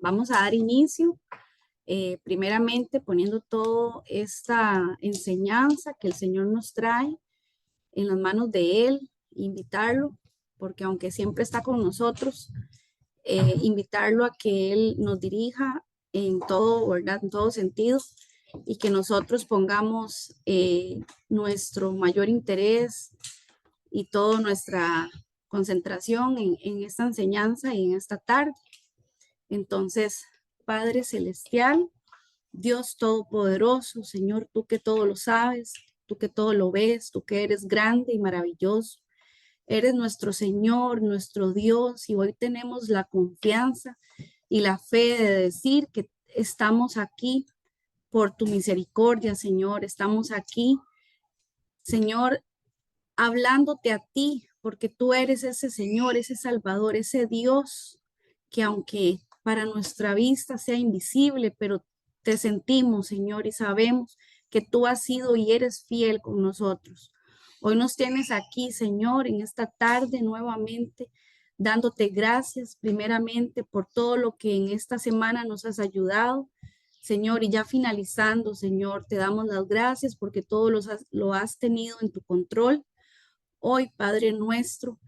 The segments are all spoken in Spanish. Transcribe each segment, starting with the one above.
vamos a dar inicio, primeramente poniendo toda esta enseñanza que el Señor nos trae en las manos de Él, invitarlo, porque aunque siempre está con nosotros, invitarlo a que Él nos dirija en todo, ¿verdad? En todo sentido, y que nosotros pongamos nuestro mayor interés y toda nuestra concentración en esta enseñanza y en esta tarde. Entonces, Padre Celestial, Dios Todopoderoso, Señor, tú que todo lo sabes, tú que todo lo ves, tú que eres grande y maravilloso, eres nuestro Señor, nuestro Dios, y hoy tenemos la confianza y la fe de decir que estamos aquí por tu misericordia, Señor, estamos aquí, Señor, hablándote a ti, porque tú eres ese Señor, ese Salvador, ese Dios que aunque para nuestra vista sea invisible, pero te sentimos, Señor, y sabemos que tú has sido y eres fiel con nosotros. Hoy nos tienes aquí, Señor, en esta tarde nuevamente, dándote gracias primeramente por todo lo que en esta semana nos has ayudado. Señor, y ya finalizando, Señor, te damos las gracias porque todo lo has tenido en tu control. Hoy, Padre nuestro,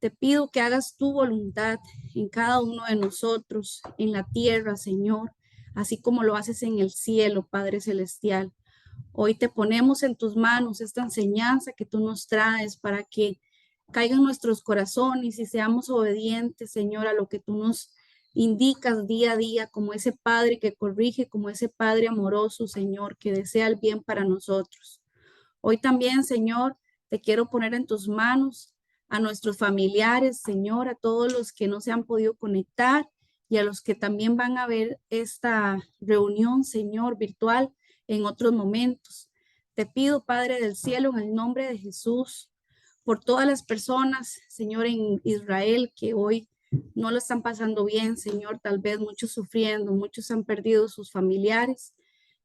te pido que hagas tu voluntad en cada uno de nosotros, en la tierra, Señor, así como lo haces en el cielo, Padre Celestial. Hoy te ponemos en tus manos esta enseñanza que tú nos traes para que caigan nuestros corazones y seamos obedientes, Señor, a lo que tú nos indicas día a día, como ese Padre que corrige, como ese Padre amoroso, Señor, que desea el bien para nosotros. Hoy también, Señor, te quiero poner en tus manos a nuestros familiares, Señor, a todos los que no se han podido conectar y a los que también van a ver esta reunión, Señor, virtual en otros momentos. Te pido, Padre del cielo, en el nombre de Jesús, por todas las personas, Señor, en Israel que hoy no lo están pasando bien, Señor, tal vez muchos sufriendo, muchos han perdido sus familiares,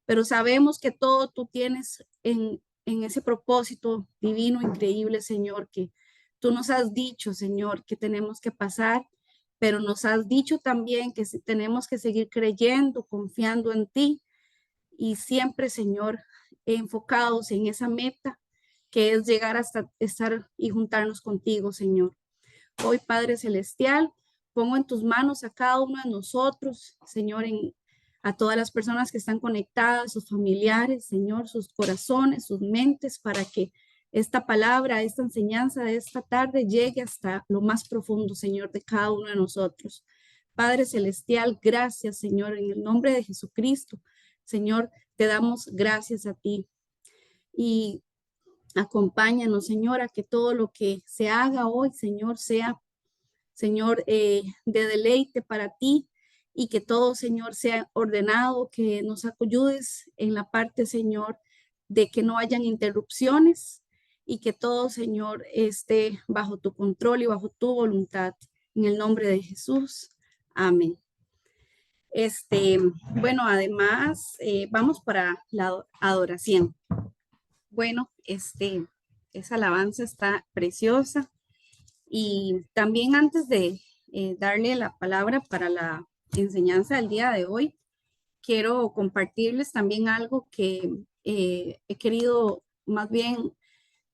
pero sabemos que todo tú tienes en ese propósito divino, increíble, Señor, que tú nos has dicho, Señor, que tenemos que pasar, pero nos has dicho también que tenemos que seguir creyendo, confiando en ti y siempre, Señor, enfocados en esa meta que es llegar hasta estar y juntarnos contigo, Señor. Hoy, Padre Celestial, pongo en tus manos a cada uno de nosotros, Señor, a todas las personas que están conectadas, sus familiares, Señor, sus corazones, sus mentes, para que esta palabra, esta enseñanza de esta tarde llegue hasta lo más profundo, Señor, de cada uno de nosotros. Padre Celestial, gracias, Señor, en el nombre de Jesucristo. Señor, te damos gracias a ti. Y acompáñanos, Señor, a que todo lo que se haga hoy, Señor, sea, Señor, de deleite para ti y que todo, Señor, sea ordenado, que nos ayudes en la parte, Señor, de que no hayan interrupciones y que todo, Señor, esté bajo tu control y bajo tu voluntad. En el nombre de Jesús. Amén. Bueno, además, vamos para la adoración. Bueno, esa alabanza está preciosa. Y también antes de darle la palabra para la enseñanza del día de hoy, quiero compartirles también algo que he querido, más bien,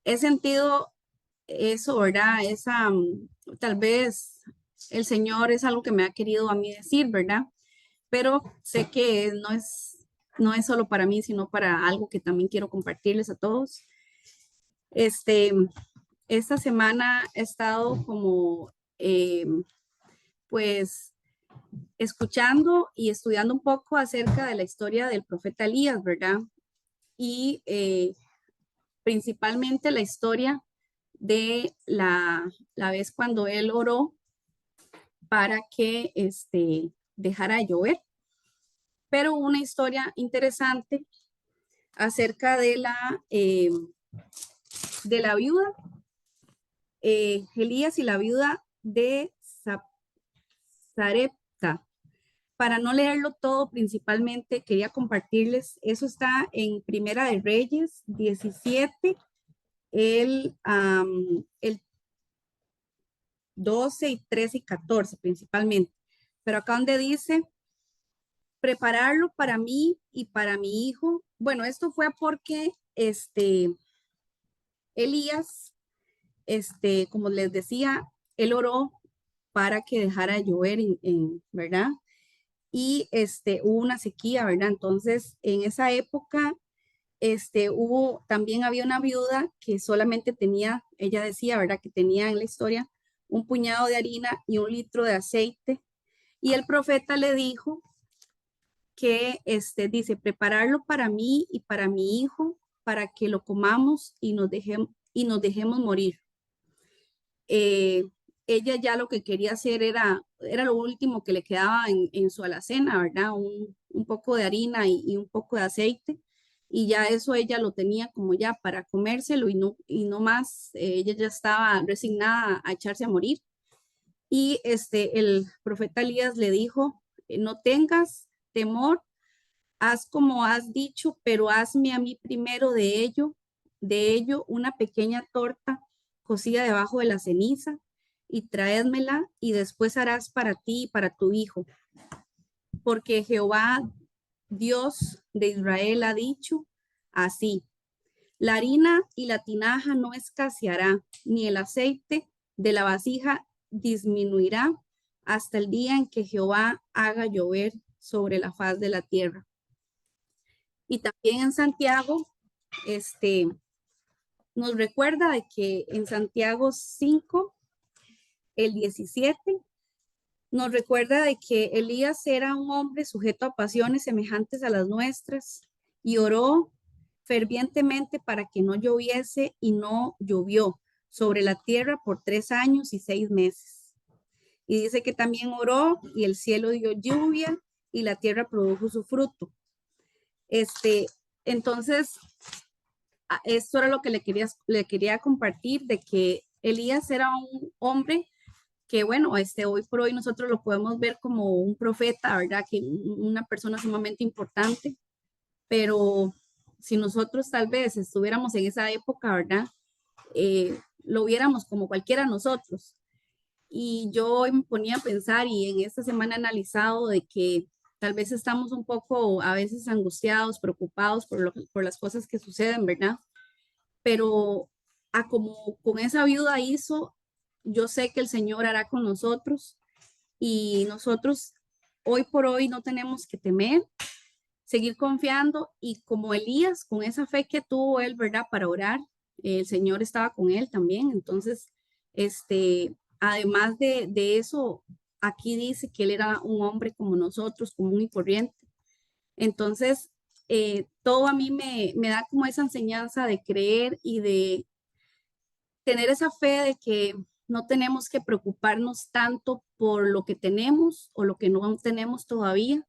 he sentido eso, ¿verdad? Tal vez el Señor es algo que me ha querido a mí decir, ¿verdad? Pero sé que no es solo para mí, sino para algo que también quiero compartirles a todos. Este, esta semana he estado como, pues, escuchando y estudiando un poco acerca de la historia del profeta Elías, ¿verdad? Y principalmente la historia de la vez cuando él oró para que dejara de llover. Pero una historia interesante acerca de la viuda, Elías y la viuda de Sarepta. Para no leerlo todo, principalmente quería compartirles, eso está en Primera de Reyes 17, el 12 y 13 y 14 principalmente. Pero acá donde dice prepararlo para mí y para mi hijo. Bueno, esto fue porque Elías, como les decía, él oró para que dejara de llover, ¿verdad? Y hubo una sequía, ¿verdad? Entonces, en esa época, también había una viuda que solamente tenía, ella decía, ¿verdad? Que tenía en la historia un puñado de harina y 1 litro de aceite. Y el profeta le dijo que, dice, prepararlo para mí y para mi hijo, para que lo comamos y nos dejemos morir. Eh, Ella ya lo que quería hacer era lo último que le quedaba en su alacena, ¿verdad? Un poco de harina y un poco de aceite. Y ya eso ella lo tenía como ya para comérselo y no más. Ella ya estaba resignada a echarse a morir. Y el profeta Elías le dijo, no tengas temor, haz como has dicho, pero hazme a mí primero de ello una pequeña torta cocida debajo de la ceniza y traédmela y después harás para ti y para tu hijo, porque Jehová, Dios de Israel, ha dicho así, la harina y la tinaja no escaseará, ni el aceite de la vasija disminuirá hasta el día en que Jehová haga llover sobre la faz de la tierra. Y también en Santiago, nos recuerda de que en Santiago 5, el 17, nos recuerda de que Elías era un hombre sujeto a pasiones semejantes a las nuestras y oró fervientemente para que no lloviese y no llovió sobre la tierra por 3 años y 6 meses. Y dice que también oró y el cielo dio lluvia y la tierra produjo su fruto. Entonces, esto era lo que le quería compartir, de que Elías era un hombre que, bueno, hoy por hoy nosotros lo podemos ver como un profeta, ¿verdad? Que una persona sumamente importante, pero si nosotros tal vez estuviéramos en esa época, ¿verdad? Lo viéramos como cualquiera de nosotros. Y yo hoy me ponía a pensar y en esta semana he analizado de que tal vez estamos un poco a veces angustiados, preocupados por las cosas que suceden, ¿verdad? Pero como con esa viuda hizo, yo sé que el Señor hará con nosotros y nosotros hoy por hoy no tenemos que temer, seguir confiando y como Elías, con esa fe que tuvo él, ¿verdad? Para orar, el Señor estaba con él también. Entonces, además de eso, aquí dice que él era un hombre como nosotros, común y corriente. Entonces, todo a mí me da como esa enseñanza de creer y de tener esa fe de que no tenemos que preocuparnos tanto por lo que tenemos o lo que no tenemos todavía,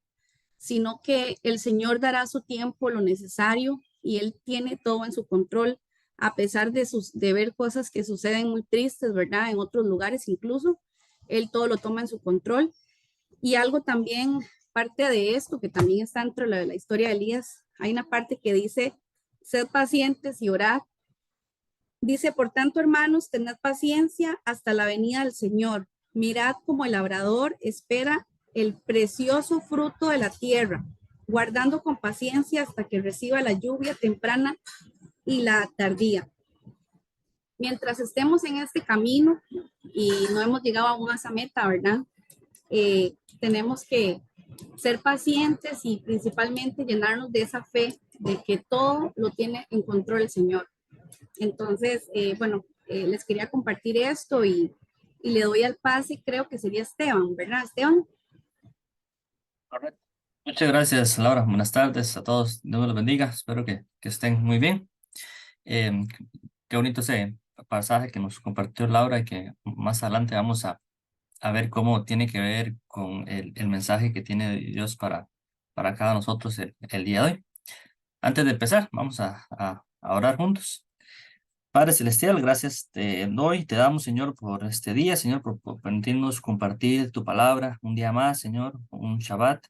sino que el Señor dará a su tiempo lo necesario y Él tiene todo en su control, a pesar de ver cosas que suceden muy tristes, ¿verdad? En otros lugares incluso, Él todo lo toma en su control. Y algo también, parte de esto, que también está dentro de la historia de Elías, hay una parte que dice, sed pacientes y orad. Dice, por tanto, hermanos, tened paciencia hasta la venida del Señor. Mirad como el labrador espera el precioso fruto de la tierra, guardando con paciencia hasta que reciba la lluvia temprana y la tardía. Mientras estemos en este camino y no hemos llegado aún a esa meta, ¿verdad? Tenemos que ser pacientes y principalmente llenarnos de esa fe de que todo lo tiene en control el Señor. Entonces, bueno, les quería compartir esto y le doy al pase, creo que sería Esteban, ¿verdad, Esteban? Correcto. Muchas gracias, Laura. Buenas tardes a todos. Dios me los bendiga. Espero que estén muy bien. Eh, qué bonito ese pasaje que nos compartió Laura y que más adelante vamos a ver cómo tiene que ver con el mensaje que tiene Dios para cada nosotros el día de hoy. Antes de empezar, vamos a orar juntos. Padre Celestial, gracias te doy, te damos, Señor, por este día, Señor, por permitirnos compartir tu palabra un día más, Señor, un Shabbat.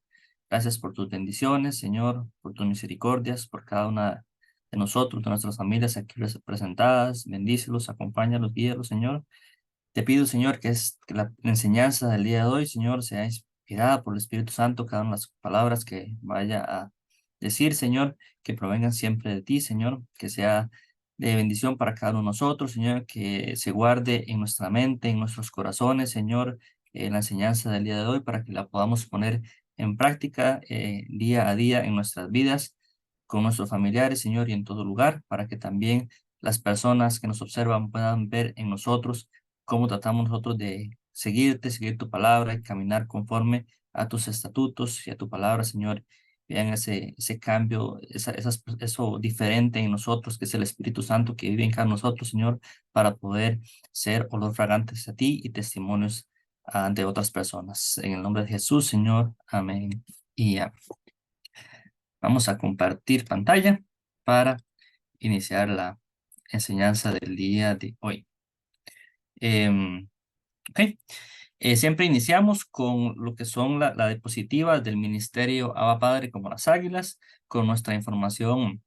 Gracias por tus bendiciones, Señor, por tus misericordias, por cada una de nosotros, de nuestras familias aquí representadas. Bendícelos, acompáñalos, guíalos, Señor. Te pido, Señor, que la enseñanza del día de hoy, Señor, sea guiada por el Espíritu Santo cada una de las palabras que vaya a decir, Señor, que provengan siempre de ti, Señor, que sea de bendición para cada uno de nosotros, Señor, que se guarde en nuestra mente, en nuestros corazones, Señor, la enseñanza del día de hoy para que la podamos poner en práctica día a día en nuestras vidas, con nuestros familiares, Señor, y en todo lugar, para que también las personas que nos observan puedan ver en nosotros cómo tratamos nosotros de seguirte, seguir tu palabra y caminar conforme a tus estatutos y a tu palabra, Señor. Vean ese cambio, eso diferente en nosotros, que es el Espíritu Santo que vive en cada nosotros, Señor, para poder ser olor fragantes a ti y testimonios ante otras personas. En el nombre de Jesús, Señor. Amén. Y amén. Vamos a compartir pantalla para iniciar la enseñanza del día de hoy. Ok. Siempre iniciamos con lo que son la diapositiva del Ministerio Abba Padre como las Águilas, con nuestra información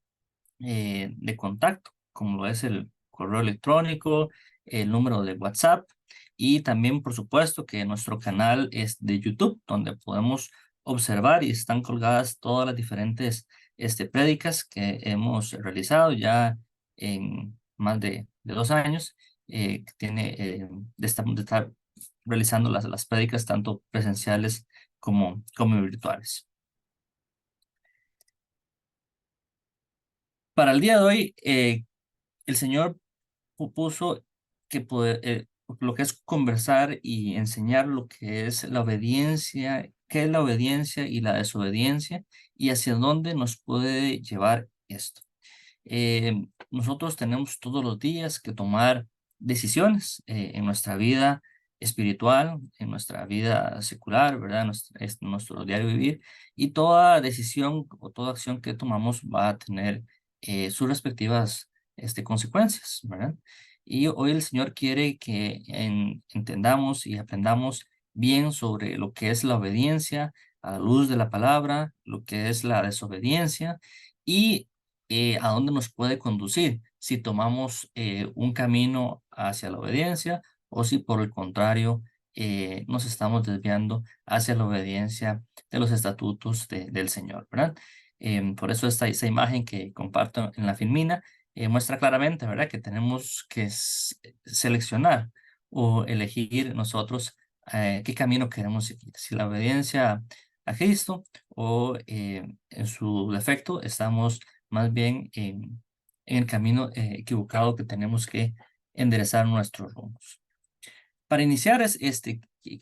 de contacto, como lo es el correo electrónico, el número de WhatsApp y también, por supuesto, que nuestro canal es de YouTube, donde podemos observar y están colgadas todas las diferentes prédicas que hemos realizado ya en más de 2 años, que tiene de estar realizando las prédicas tanto presenciales como virtuales. Para el día de hoy, el Señor puso que lo que es conversar y enseñar lo que es la obediencia, qué es la obediencia y la desobediencia y hacia dónde nos puede llevar esto. Nosotros tenemos todos los días que tomar decisiones en nuestra vida espiritual, en nuestra vida secular, ¿verdad? Nuestro diario vivir, y toda decisión o toda acción que tomamos va a tener sus respectivas consecuencias, ¿verdad? Y hoy el Señor quiere que entendamos y aprendamos bien sobre lo que es la obediencia a la luz de la palabra, lo que es la desobediencia y a dónde nos puede conducir si tomamos un camino hacia la obediencia o si por el contrario nos estamos desviando hacia la obediencia de los estatutos del Señor, ¿verdad? Por eso esa imagen que comparto en la filmina muestra claramente, ¿verdad? Que tenemos que seleccionar o elegir nosotros qué camino queremos seguir, si la obediencia a Cristo o en su defecto estamos más bien en el camino equivocado que tenemos que enderezar nuestros rumbos. Para iniciar,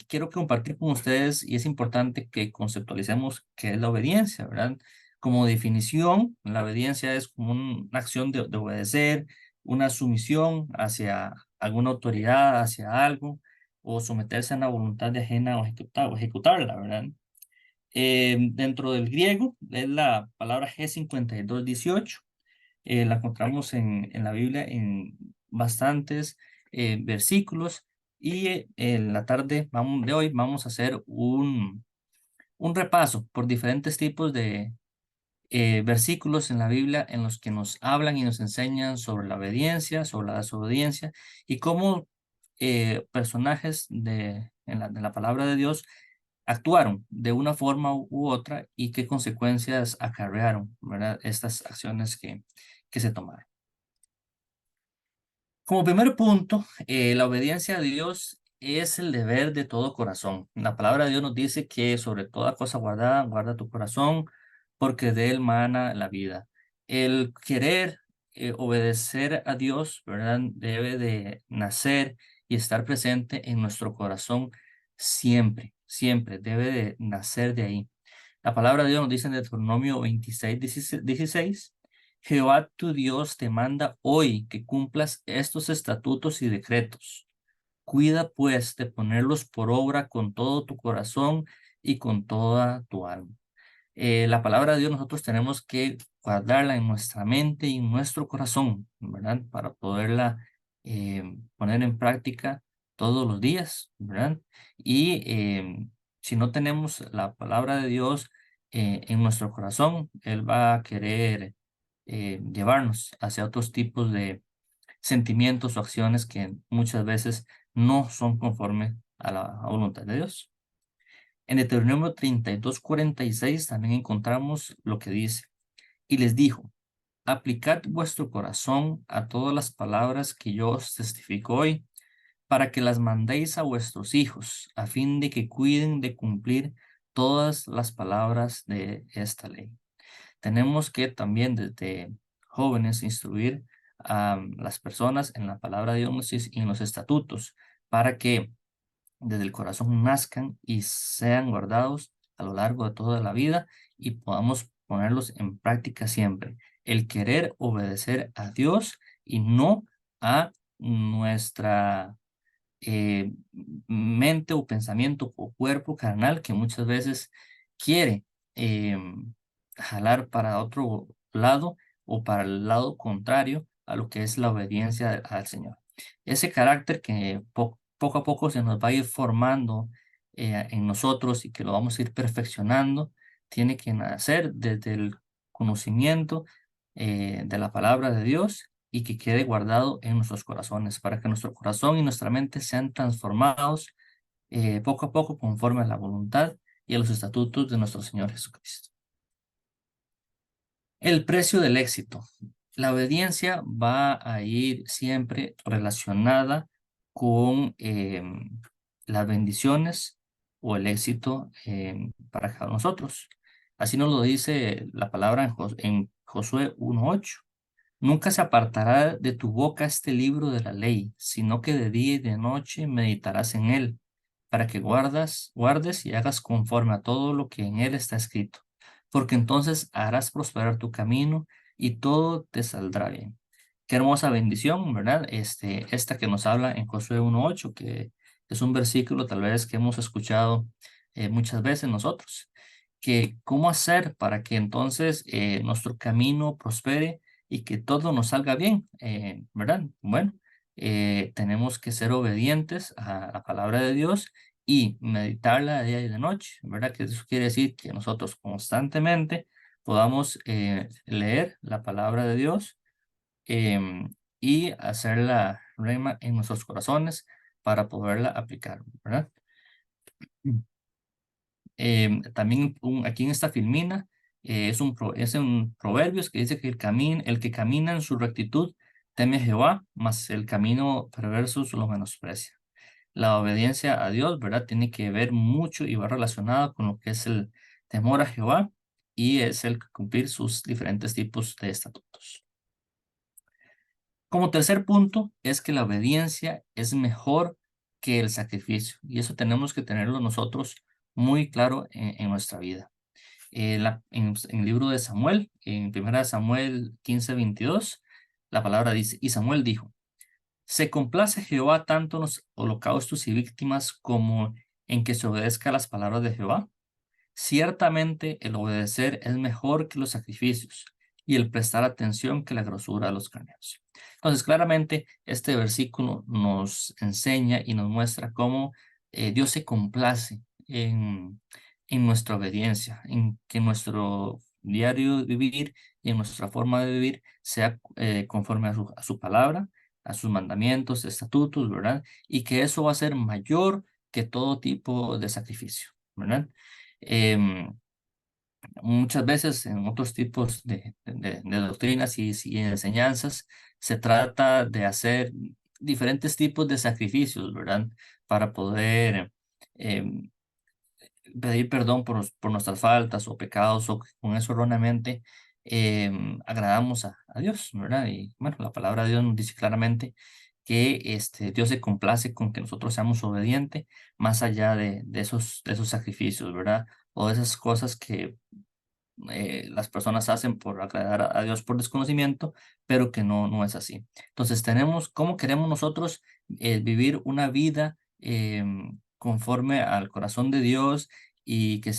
quiero compartir con ustedes, y es importante que conceptualicemos qué es la obediencia, ¿verdad? Como definición, la obediencia es como una acción de obedecer, una sumisión hacia alguna autoridad, hacia algo, o someterse a una voluntad de ajena o ejecutarla, ¿verdad? Dentro del griego es la palabra G5218. La encontramos en la Biblia en bastantes versículos y en la tarde de hoy vamos a hacer un repaso por diferentes tipos de versículos en la Biblia en los que nos hablan y nos enseñan sobre la obediencia, sobre la desobediencia y cómo personajes de la palabra de Dios actuaron de una forma u otra y qué consecuencias acarrearon, ¿verdad? Estas acciones que se tomaron. Como primer punto, la obediencia a Dios es el deber de todo corazón. La palabra de Dios nos dice que sobre toda cosa guardada, guarda tu corazón, porque de él mana la vida. El querer obedecer a Dios, ¿verdad? Debe de nacer y estar presente en nuestro corazón siempre, siempre. Debe de nacer de ahí. La palabra de Dios nos dice en Deuteronomio 26:16. Jehová tu Dios te manda hoy que cumplas estos estatutos y decretos. Cuida pues de ponerlos por obra con todo tu corazón y con toda tu alma. La palabra de Dios nosotros tenemos que guardarla en nuestra mente y en nuestro corazón, ¿verdad? Para poderla poner en práctica todos los días, ¿verdad? Y si no tenemos la palabra de Dios en nuestro corazón, Él va a querer llevarnos hacia otros tipos de sentimientos o acciones que muchas veces no son conforme a la voluntad de Dios. En Deuteronomio 32:46 también encontramos lo que dice. Y les dijo, aplicad vuestro corazón a todas las palabras que yo os testifico hoy, para que las mandéis a vuestros hijos, a fin de que cuiden de cumplir todas las palabras de esta ley. Tenemos que también desde jóvenes instruir a las personas en la palabra de Dios y en los estatutos, para que desde el corazón nazcan y sean guardados a lo largo de toda la vida y podamos ponerlos en práctica siempre. El querer obedecer a Dios y no a nuestra eh, mente o pensamiento o cuerpo carnal que muchas veces quiere jalar para otro lado o para el lado contrario a lo que es la obediencia al Señor. Ese carácter que poco a poco se nos va a ir formando en nosotros y que lo vamos a ir perfeccionando, tiene que nacer desde el conocimiento de la palabra de Dios y que quede guardado en nuestros corazones, para que nuestro corazón y nuestra mente sean transformados poco a poco conforme a la voluntad y a los estatutos de nuestro Señor Jesucristo. El precio del éxito. La obediencia va a ir siempre relacionada con las bendiciones o el éxito para cada nosotros. Así nos lo dice la palabra en Josué 1:8. Nunca se apartará de tu boca este libro de la ley, sino que de día y de noche meditarás en él, para que guardes y hagas conforme a todo lo que en él está escrito, porque entonces harás prosperar tu camino y todo te saldrá bien. Qué hermosa bendición, ¿verdad? Esta que nos habla en Josué 1:8, que es un versículo tal vez que hemos escuchado muchas veces nosotros, que cómo hacer para que entonces nuestro camino prospere y que todo nos salga bien, ¿verdad? Bueno, tenemos que ser obedientes a la palabra de Dios y meditarla de día y de noche, ¿verdad? Que eso quiere decir que nosotros constantemente podamos leer la palabra de Dios y hacerla rema en nuestros corazones para poderla aplicar, ¿verdad? También aquí en esta filmina es un Proverbios que dice que el que camina en su rectitud teme a Jehová, mas el camino perverso lo menosprecia. La obediencia a Dios, ¿verdad? Tiene que ver mucho y va relacionada con lo que es el temor a Jehová y es el cumplir sus diferentes tipos de estatutos. Como tercer punto es que la obediencia es mejor que el sacrificio y eso tenemos que tenerlo nosotros muy claro en nuestra vida. En el libro de Samuel, en 1 Samuel 15:22, la palabra dice, y Samuel dijo, se complace Jehová tanto en los holocaustos y víctimas como en que se obedezca las palabras de Jehová. Ciertamente el obedecer es mejor que los sacrificios y el prestar atención que la grosura de los carneros. Entonces, claramente, este versículo nos enseña y nos muestra cómo Dios se complace en nuestra obediencia, en que nuestro diario vivir y en nuestra forma de vivir sea conforme a su palabra, a sus mandamientos, estatutos, ¿verdad? Y que eso va a ser mayor que todo tipo de sacrificio, ¿verdad? Em, Muchas veces en otros tipos de doctrinas y enseñanzas se trata de hacer diferentes tipos de sacrificios, ¿verdad? Para poder em, pedir perdón por nuestras faltas o pecados o que con eso erróneamente agradamos a Dios, ¿verdad? Y bueno, la palabra de Dios nos dice claramente que Dios se complace con que nosotros seamos obedientes más allá de esos sacrificios, ¿verdad? O de esas cosas que las personas hacen por agradar a Dios por desconocimiento, pero que no es así. Entonces ¿cómo queremos nosotros vivir una vida conforme al corazón de Dios y que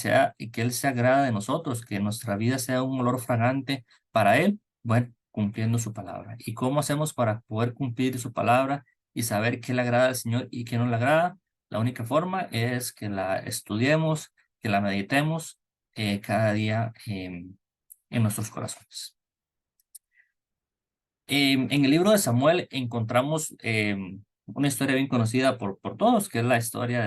Él se agrada de nosotros, que nuestra vida sea un olor fragante para Él? Bueno, cumpliendo su palabra. ¿Y cómo hacemos para poder cumplir su palabra y saber qué le agrada al Señor y qué no le agrada? La única forma es que la estudiemos, que la meditemos cada día en nuestros corazones. En el libro de Samuel encontramos una historia bien conocida por todos, que es la historia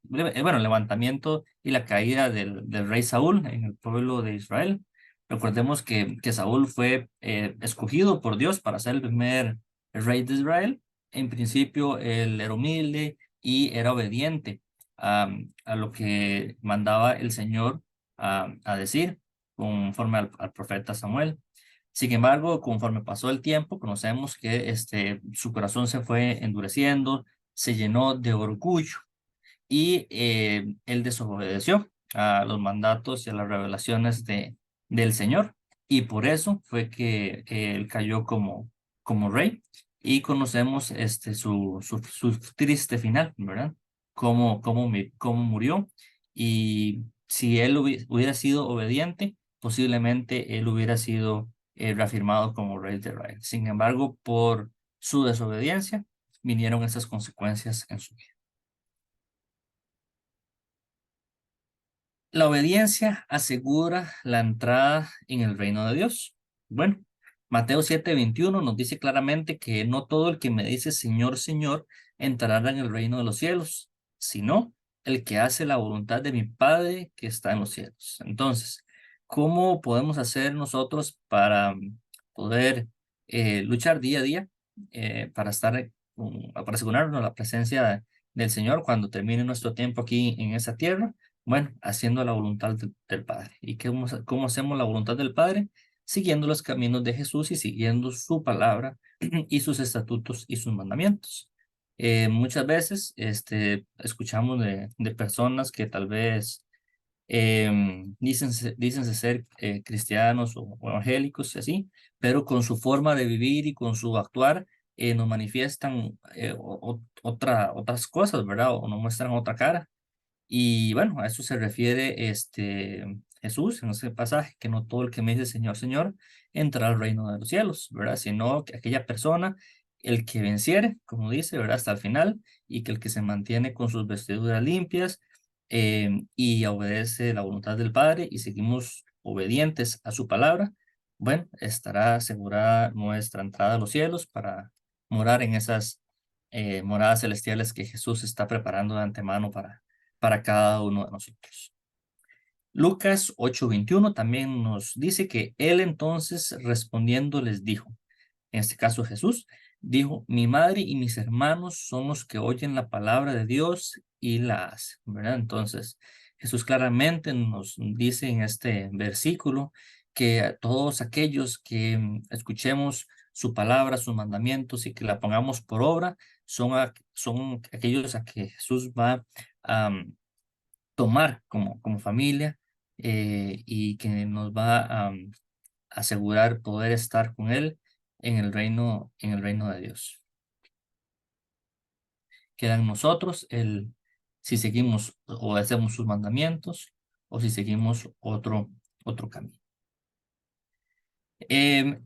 bueno, el levantamiento y la caída del rey Saúl en el pueblo de Israel. Recordemos que Saúl fue escogido por Dios para ser el primer rey de Israel. En principio, él era humilde y era obediente a lo que mandaba el Señor a decir, conforme al profeta Samuel. Sin embargo, conforme pasó el tiempo, conocemos que su corazón se fue endureciendo, se llenó de orgullo y él desobedeció a los mandatos y a las revelaciones del Señor. Y por eso fue que él cayó como rey y conocemos su triste final, ¿verdad? Cómo murió. Y si él hubiera sido obediente, posiblemente él hubiera sido reafirmado como rey de Israel. Sin embargo, por su desobediencia, vinieron esas consecuencias en su vida. La obediencia asegura la entrada en el reino de Dios. Bueno, Mateo 7:21 nos dice claramente que no todo el que me dice Señor, Señor, entrará en el reino de los cielos, sino el que hace la voluntad de mi Padre que está en los cielos. Entonces, ¿cómo podemos hacer nosotros para poder luchar día a día para para asegurarnos la presencia del Señor cuando termine nuestro tiempo aquí en esa tierra? Bueno, haciendo la voluntad del Padre. ¿Y cómo hacemos la voluntad del Padre? Siguiendo los caminos de Jesús y siguiendo su palabra y sus estatutos y sus mandamientos. Muchas veces escuchamos de personas que tal vez dicen ser cristianos o evangélicos y así, pero con su forma de vivir y con su actuar nos manifiestan otras cosas, ¿verdad? O nos muestran otra cara. Y bueno, a eso se refiere Jesús en ese pasaje, que no todo el que me dice Señor, Señor, entrará al reino de los cielos, ¿verdad? Sino que aquella persona, el que venciere, como dice, ¿verdad? Hasta el final, y que el que se mantiene con sus vestiduras limpias y obedece la voluntad del Padre y seguimos obedientes a su palabra, bueno, estará asegurada nuestra entrada a los cielos para morar en esas moradas celestiales que Jesús está preparando de antemano para cada uno de nosotros. Lucas 8:21 también nos dice que él entonces respondiendo les dijo, en este caso Jesús, dijo, mi madre y mis hermanos son los que oyen la palabra de Dios y la hacen, ¿verdad? Entonces, Jesús claramente nos dice en este versículo que a todos aquellos que escuchemos su palabra, sus mandamientos y que la pongamos por obra, son aquellos a que Jesús va a tomar como familia y que nos va a asegurar poder estar con Él en el reino de Dios. Queda en nosotros si seguimos o hacemos sus mandamientos o si seguimos otro camino. Em,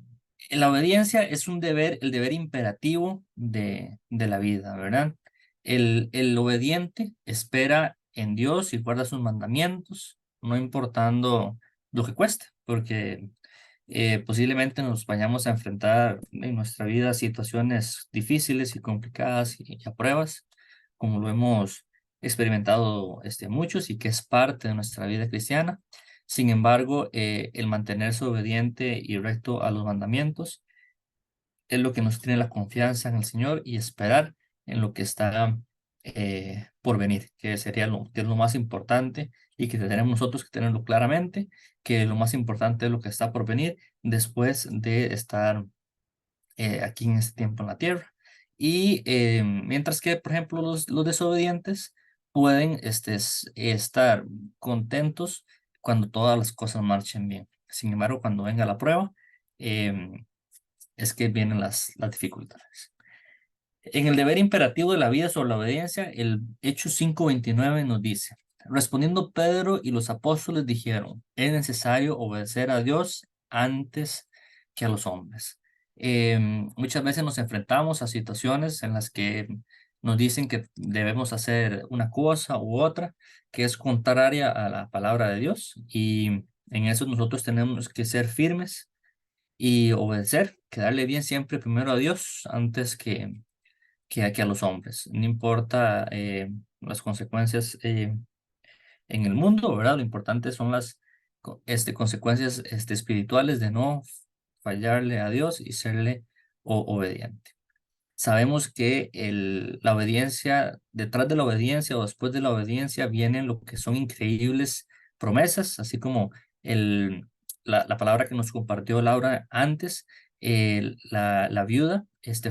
la obediencia es el deber imperativo de la vida, ¿verdad? El obediente espera en Dios y guarda sus mandamientos, no importando lo que cueste, porque posiblemente nos vayamos a enfrentar en nuestra vida situaciones difíciles y complicadas y a pruebas, como lo hemos experimentado muchos y que es parte de nuestra vida cristiana. Sin embargo, el mantenerse obediente y recto a los mandamientos es lo que nos tiene la confianza en el Señor y esperar en lo que está por venir, que es lo más importante y que tenemos nosotros que tenerlo claramente, que lo más importante es lo que está por venir después de estar aquí en este tiempo en la tierra. Y mientras que, por ejemplo, los desobedientes pueden estar contentos cuando todas las cosas marchen bien. Sin embargo, cuando venga la prueba, es que vienen las dificultades. En el deber imperativo de la vida sobre la obediencia, el Hechos 5:29 nos dice, respondiendo Pedro y los apóstoles dijeron, es necesario obedecer a Dios antes que a los hombres. Muchas veces nos enfrentamos a situaciones en las que nos dicen que debemos hacer una cosa u otra que es contraria a la palabra de Dios y en eso nosotros tenemos que ser firmes y obedecer, que darle bien siempre primero a Dios antes que a los hombres. No importa las consecuencias en el mundo, ¿verdad? Lo importante son las consecuencias espirituales de no fallarle a Dios y serle obediente. Sabemos que la obediencia, detrás de la obediencia o después de la obediencia vienen lo que son increíbles promesas, así como la palabra que nos compartió Laura antes, la viuda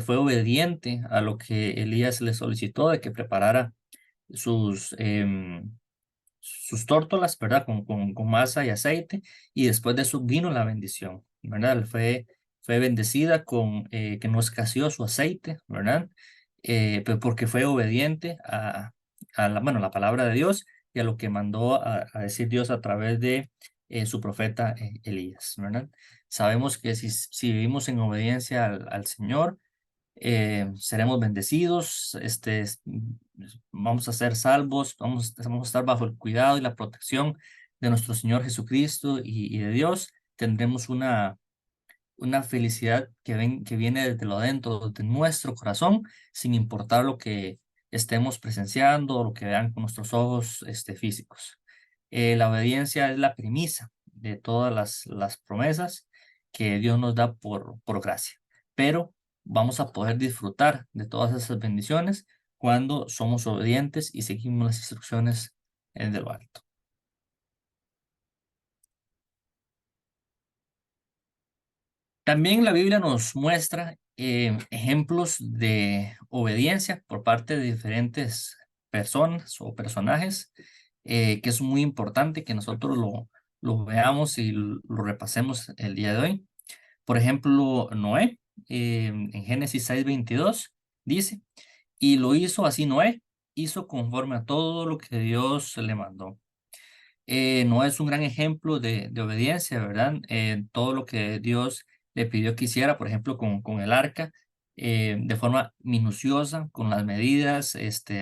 fue obediente a lo que Elías le solicitó de que preparara sus, sus tórtolas, ¿verdad? Con masa y aceite, y después de eso vino la bendición, ¿verdad? Fue bendecida con que no escaseó su aceite, ¿verdad? Pero porque fue obediente bueno, la palabra de Dios y a lo que mandó a decir Dios a través de su profeta Elías, ¿verdad? Sabemos que si vivimos en obediencia al Señor, seremos bendecidos, vamos a ser salvos, vamos a estar bajo el cuidado y la protección de nuestro Señor Jesucristo y de Dios. Tendremos una felicidad que viene desde lo adentro de nuestro corazón, sin importar lo que estemos presenciando o lo que vean con nuestros ojos físicos. La obediencia es la premisa de todas las promesas que Dios nos da por gracia, pero vamos a poder disfrutar de todas esas bendiciones cuando somos obedientes y seguimos las instrucciones de lo alto. También la Biblia nos muestra ejemplos de obediencia por parte de diferentes personas o personajes, que es muy importante que nosotros lo veamos y lo repasemos el día de hoy. Por ejemplo, Noé, en Génesis 6:22, dice, y lo hizo así Noé, hizo conforme a todo lo que Dios le mandó. No es un gran ejemplo de obediencia, ¿verdad? Todo lo que Dios le pidió que hiciera, por ejemplo, con el arca, de forma minuciosa, con las medidas,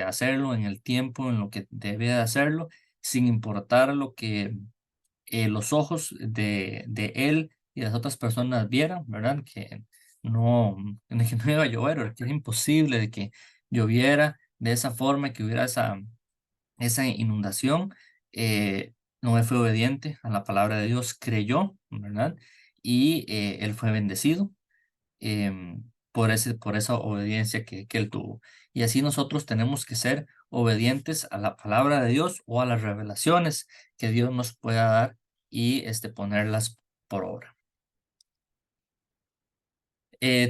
hacerlo en el tiempo en lo que debe de hacerlo, sin importar lo que los ojos de él y las otras personas vieran, ¿verdad? No, que no iba a llover, o que era imposible de que lloviera de esa forma, que hubiera esa inundación. Noé fue obediente a la palabra de Dios, creyó, ¿verdad? Y él fue bendecido por esa obediencia que él tuvo. Y así nosotros tenemos que ser obedientes a la palabra de Dios o a las revelaciones que Dios nos pueda dar y ponerlas por obra.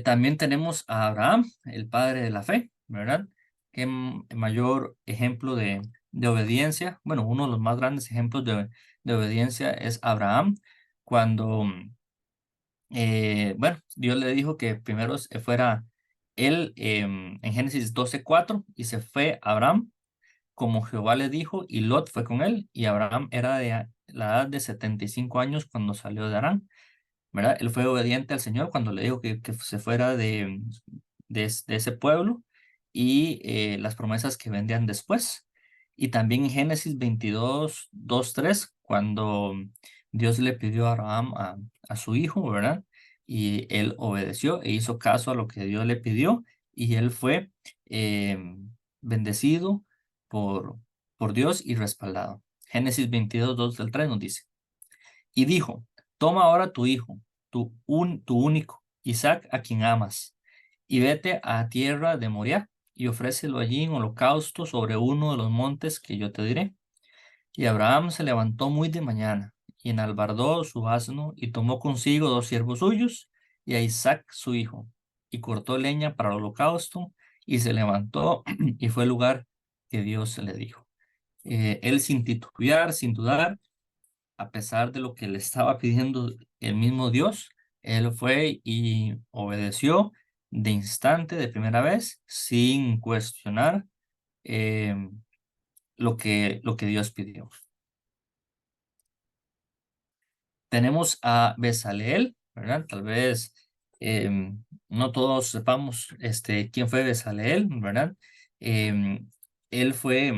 También tenemos a Abraham, el padre de la fe, ¿verdad? Qué mayor ejemplo de obediencia. Bueno, uno de los más grandes ejemplos de obediencia es Abraham, cuando, bueno, Dios le dijo que primero fuera él en Génesis 12:4 y se fue Abraham como Jehová le dijo y Lot fue con él y Abraham era de la edad de 75 años cuando salió de Harán. ¿Verdad? Él fue obediente al Señor cuando le dijo que se fuera de ese pueblo y las promesas que vendrían después. Y también en Génesis 22, 2, 3, cuando Dios le pidió a Abraham a su hijo, ¿verdad? Y él obedeció e hizo caso a lo que Dios le pidió y él fue eh, bendecido por, por Dios y respaldado. Génesis 22, 2 del 3 nos dice. Y dijo, toma ahora tu hijo, tu único, Isaac, a quien amas, y vete a tierra de Moriah, y ofrécelo allí en holocausto sobre uno de los montes que yo te diré. Y Abraham se levantó muy de mañana, y enalbardó su asno, y tomó consigo 2 siervos suyos, y a Isaac su hijo, y cortó leña para el holocausto, y se levantó, y fue el lugar que Dios le dijo. Él sin titubear, sin dudar, a pesar de lo que le estaba pidiendo el mismo Dios, él fue y obedeció de instante, de primera vez, sin cuestionar eh, lo que Dios pidió. Tenemos a Bezaleel, ¿verdad? Tal vez no todos sepamos quién fue Bezaleel, ¿verdad? Él fue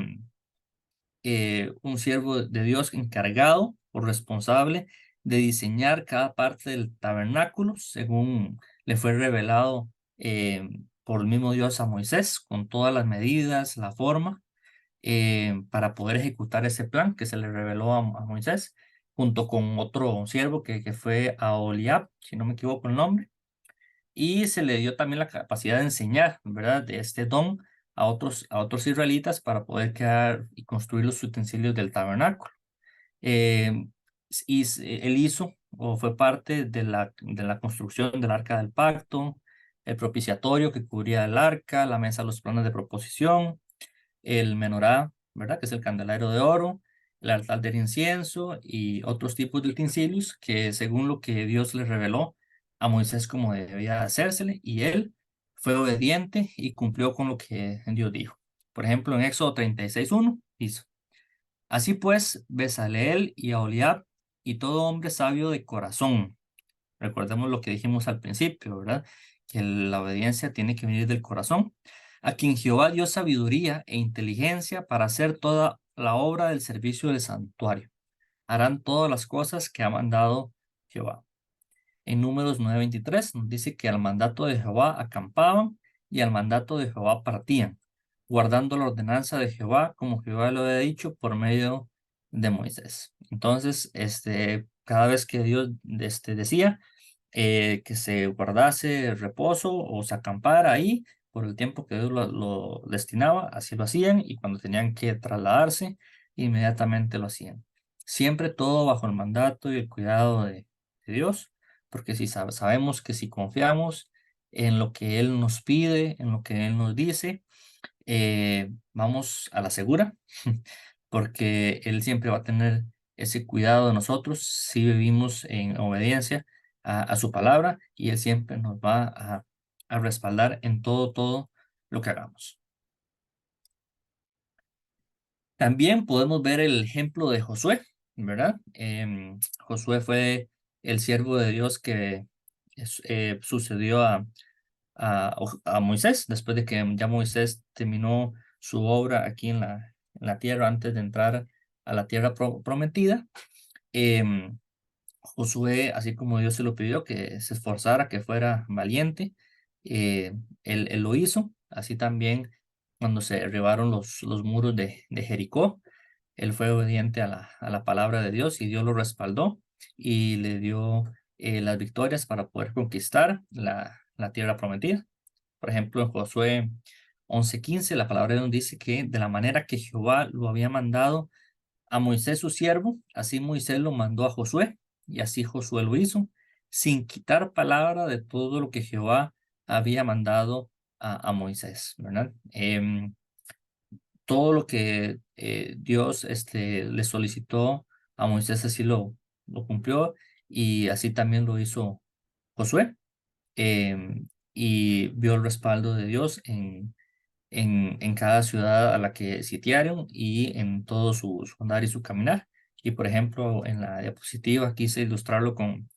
un siervo de Dios encargado o responsable de diseñar cada parte del tabernáculo según le fue revelado por el mismo Dios a Moisés con todas las medidas, la forma, para poder ejecutar ese plan que se le reveló a Moisés, junto con otro siervo que fue a Aholiab, si no me equivoco el nombre, y se le dio también la capacidad de enseñar, ¿verdad? De este don a otros israelitas para poder crear y construir los utensilios del tabernáculo. Eh, Él hizo o fue parte de la construcción del arca del pacto, el propiciatorio que cubría el arca, la mesa de los planes de proposición, el menorá, ¿verdad? Que es el candelero de oro, el altar del incienso y otros tipos de utensilios que según lo que Dios le reveló a Moisés como debía hacérsele, y él fue obediente y cumplió con lo que Dios dijo. Por ejemplo, en Éxodo 36:1 dice: Así pues, Bezaleel y Aholiab y todo hombre sabio de corazón. Recordemos lo que dijimos al principio, ¿verdad? Que la obediencia tiene que venir del corazón. A quien Jehová dio sabiduría e inteligencia para hacer toda la obra del servicio del santuario. Harán todas las cosas que ha mandado Jehová. En Números 9:23 nos dice que al mandato de Jehová acampaban y al mandato de Jehová partían, guardando la ordenanza de Jehová como Jehová lo había dicho por medio de Moisés. Entonces, cada vez que Dios decía que se guardase el reposo o se acampara ahí por el tiempo que Dios lo destinaba, así lo hacían, y cuando tenían que trasladarse, inmediatamente lo hacían. Siempre todo bajo el mandato y el cuidado de Dios, porque si sabemos que si confiamos en lo que Él nos pide, en lo que Él nos dice, vamos a la segura, porque Él siempre va a tener ese cuidado de nosotros si vivimos en obediencia a su palabra, y Él siempre nos va a respaldar en todo lo que hagamos. También podemos ver el ejemplo de Josué, ¿verdad? Josué fue el siervo de Dios que sucedió a Moisés, después de que ya Moisés terminó su obra aquí en la tierra antes de entrar a la tierra prometida. Em, Josué, así como Dios se lo pidió, que se esforzara, que fuera valiente, eh, él lo hizo. Así también cuando se derribaron los muros de Jericó, él fue obediente a la palabra de Dios y Dios lo respaldó y le dio las victorias para poder conquistar la tierra prometida. Por ejemplo, en Josué 11:15, la palabra de Dios dice que de la manera que Jehová lo había mandado a Moisés su siervo, así Moisés lo mandó a Josué, y así Josué lo hizo, sin quitar palabra de todo lo que Jehová había mandado a Moisés, ¿verdad? Todo lo que Dios le solicitó a Moisés, así lo cumplió, y así también lo hizo Josué, y vio el respaldo de Dios en cada ciudad a la que sitiaron y en todo su andar y su caminar. Y por ejemplo, en la diapositiva quise ilustrarlo con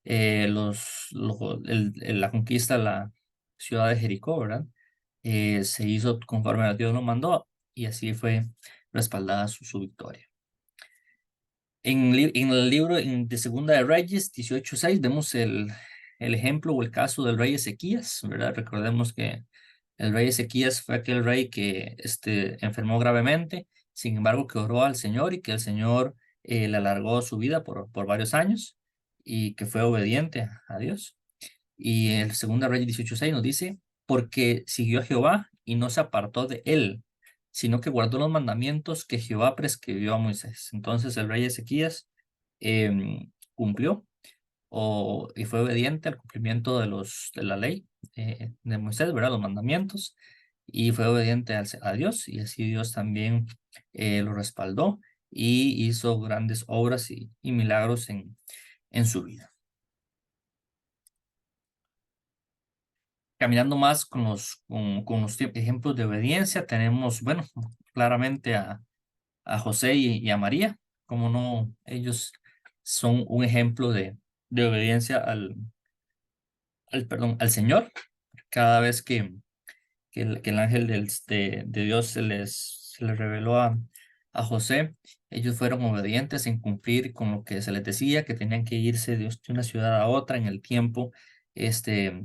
la conquista de la ciudad de Jericó, ¿verdad? Se hizo conforme a Dios lo mandó, y así fue respaldada su victoria. En el libro de Segunda de Reyes 18:6 vemos el ejemplo o el caso del rey Ezequías, ¿verdad? Recordemos que el rey Ezequías fue aquel rey que enfermó gravemente, sin embargo que oró al Señor y que el Señor le alargó su vida por varios años, y que fue obediente a Dios. Y el Segunda Reyes 18:6 nos dice: porque siguió a Jehová y no se apartó de él, sino que guardó los mandamientos que Jehová prescribió a Moisés. Entonces el rey Ezequías cumplió y fue obediente al cumplimiento de la ley de Moisés, ¿verdad? Los mandamientos, y fue obediente a Dios, y así Dios también lo respaldó y hizo grandes obras y milagros en su vida. Caminando más con los ejemplos de obediencia, tenemos, bueno, claramente a José y a María. Como no, ellos son un ejemplo de obediencia perdón, al Señor. Cada vez que el ángel de Dios se les reveló a José, ellos fueron obedientes en cumplir con lo que se les decía, que tenían que irse de una ciudad a otra en el tiempo este,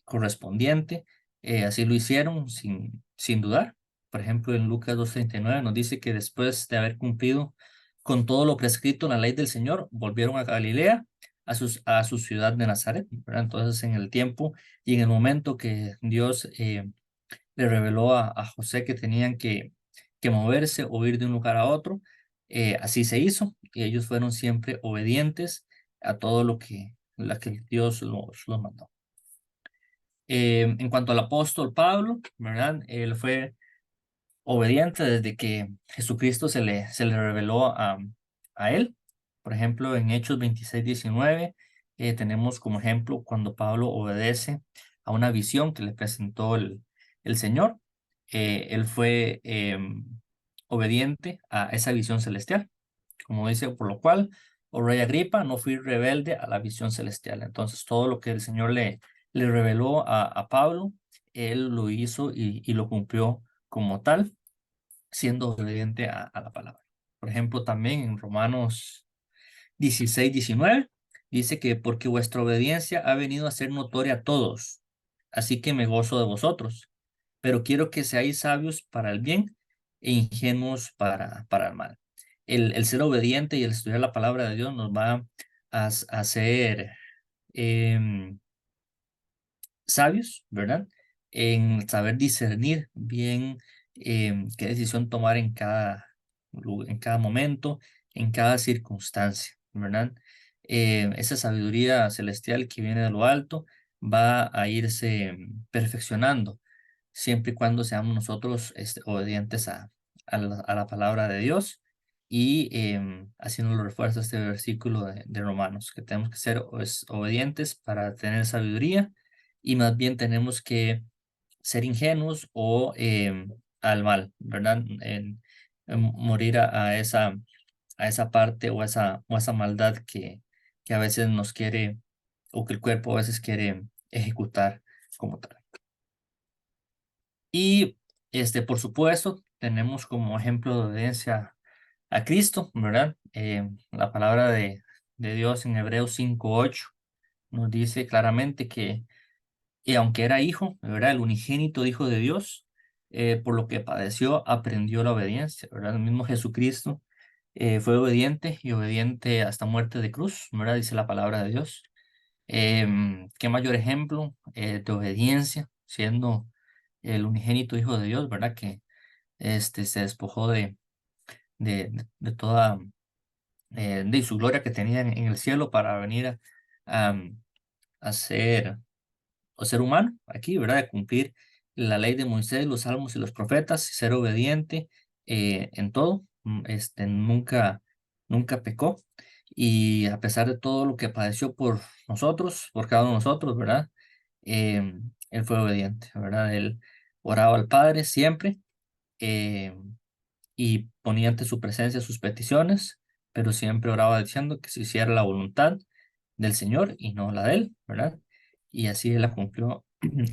correspondiente, así lo hicieron sin dudar. Por ejemplo, en Lucas 2:39 nos dice que después de haber cumplido con todo lo prescrito en la ley del Señor, volvieron a Galilea, a su ciudad de Nazaret, ¿verdad? Entonces, en el tiempo y en el momento que Dios le reveló a José que tenían que moverse o ir de un lugar a otro, así se hizo, y ellos fueron siempre obedientes a todo lo que Dios los mandó. En cuanto al apóstol Pablo, ¿verdad? Él fue obediente desde que Jesucristo se le reveló a él. Por ejemplo, en Hechos 26:19, tenemos como ejemplo cuando Pablo obedece a una visión que le presentó el Señor. Él fue obediente a esa visión celestial, como dice, por lo cual, oh rey Agripa, no fui rebelde a la visión celestial. Entonces, todo lo que el Señor le reveló a Pablo, él lo hizo y lo cumplió como tal, siendo obediente a la palabra. Por ejemplo, también en Romanos 16:19 dice que porque vuestra obediencia ha venido a ser notoria a todos, así que me gozo de vosotros, pero quiero que seáis sabios para el bien e ingenuos para el mal. El ser obediente y el estudiar la palabra de Dios nos va a hacer em, sabios, ¿verdad? En saber discernir bien qué decisión tomar en cada momento, en cada circunstancia, ¿verdad? Esa sabiduría celestial que viene de lo alto va a irse perfeccionando siempre y cuando seamos nosotros obedientes a la palabra de Dios. Y así nos lo refuerza este versículo de Romanos, que tenemos que ser obedientes para tener sabiduría y más bien tenemos que ser ingenuos o al mal, ¿verdad? En morir a esa parte o esa maldad que a veces nos quiere o que el cuerpo a veces quiere ejecutar como tal. Y por supuesto, tenemos como ejemplo de obediencia a Cristo, ¿verdad? La palabra de Dios en Hebreos 5:8 nos dice claramente que y aunque era hijo, ¿verdad? El unigénito hijo de Dios, por lo que padeció, aprendió la obediencia, ¿verdad? El mismo Jesucristo fue obediente y obediente hasta muerte de cruz, ¿verdad? Dice la palabra de Dios. ¿Qué mayor ejemplo de obediencia, siendo el unigénito hijo de Dios, ¿verdad? Que se despojó de toda de su gloria que tenía en el cielo para venir a ser o ser humano aquí, ¿verdad? De cumplir la ley de Moisés, los salmos y los profetas, y ser obediente en todo. Nunca pecó. Y a pesar de todo lo que padeció por nosotros, por cada uno de nosotros, ¿verdad? Él fue obediente, ¿verdad? Él oraba al Padre siempre eh, y ponía ante su presencia sus peticiones, pero siempre oraba diciendo que se hiciera la voluntad del Señor y no la de él, ¿verdad? Y así él la cumplió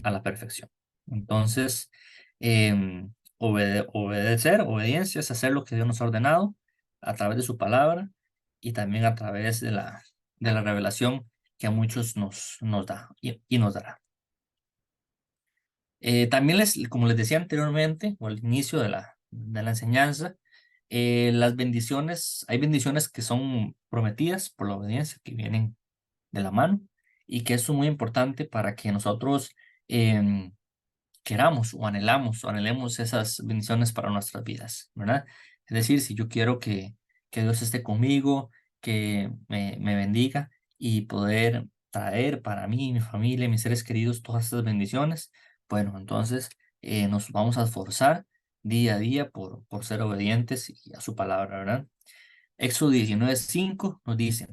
a la perfección. Entonces, obedecer, obediencia es hacer lo que Dios nos ha ordenado a través de su palabra y también a través de la revelación que a muchos nos da y nos dará. También como les decía anteriormente, o al inicio de la enseñanza, las bendiciones, hay bendiciones que son prometidas por la obediencia, que vienen de la mano, y que eso es muy importante para que nosotros em, queramos o anhelemos esas bendiciones para nuestras vidas, ¿verdad? Es decir, si yo quiero que Dios esté conmigo, que me bendiga y poder traer para mí, mi familia, mis seres queridos todas estas bendiciones, bueno, entonces nos vamos a esforzar día a día por ser obedientes y a su palabra, ¿verdad? Éxodo 19:5 nos dice,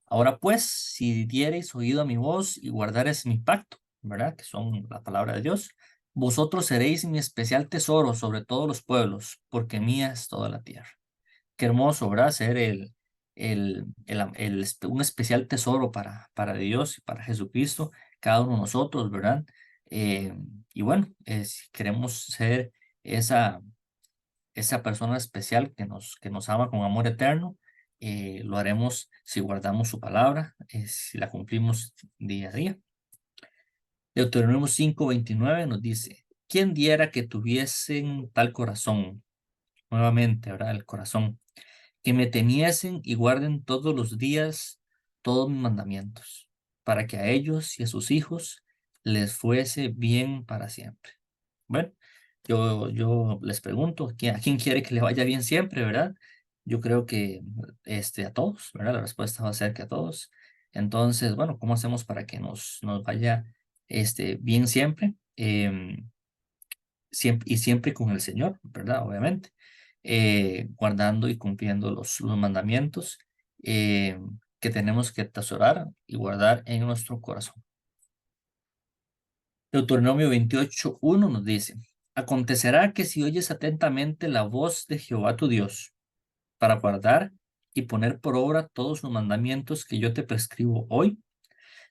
ahora pues, si diereis oído a mi voz y guardareis mi pacto, ¿verdad? Que son la palabra de Dios, vosotros seréis mi especial tesoro sobre todos los pueblos, porque mía es toda la tierra. Qué hermoso, ¿verdad? Ser un especial tesoro para Dios y para Jesucristo, cada uno de nosotros, ¿verdad? Eh, y bueno, si queremos ser esa esa persona especial que nos ama con amor eterno, lo haremos si guardamos su palabra, si la cumplimos día a día. Deuteronomio 5:29 nos dice, ¿quién diera que tuviesen tal corazón? Nuevamente, ¿verdad? El corazón. Que me temiesen y guarden todos los días todos mis mandamientos, para que a ellos y a sus hijos les fuese bien para siempre. Bueno, yo les pregunto, a quién quiere que le vaya bien siempre, verdad? Yo creo que a todos, ¿verdad? La respuesta va a ser que a todos. Entonces, bueno, ¿cómo hacemos para que nos vaya bien siempre? Siempre, y siempre con el Señor, ¿verdad? Obviamente, guardando y cumpliendo los mandamientos eh, que tenemos que atesorar y guardar en nuestro corazón. Deuteronomio 28:1 nos dice, acontecerá que si oyes atentamente la voz de Jehová tu Dios, para guardar y poner por obra todos los mandamientos que yo te prescribo hoy,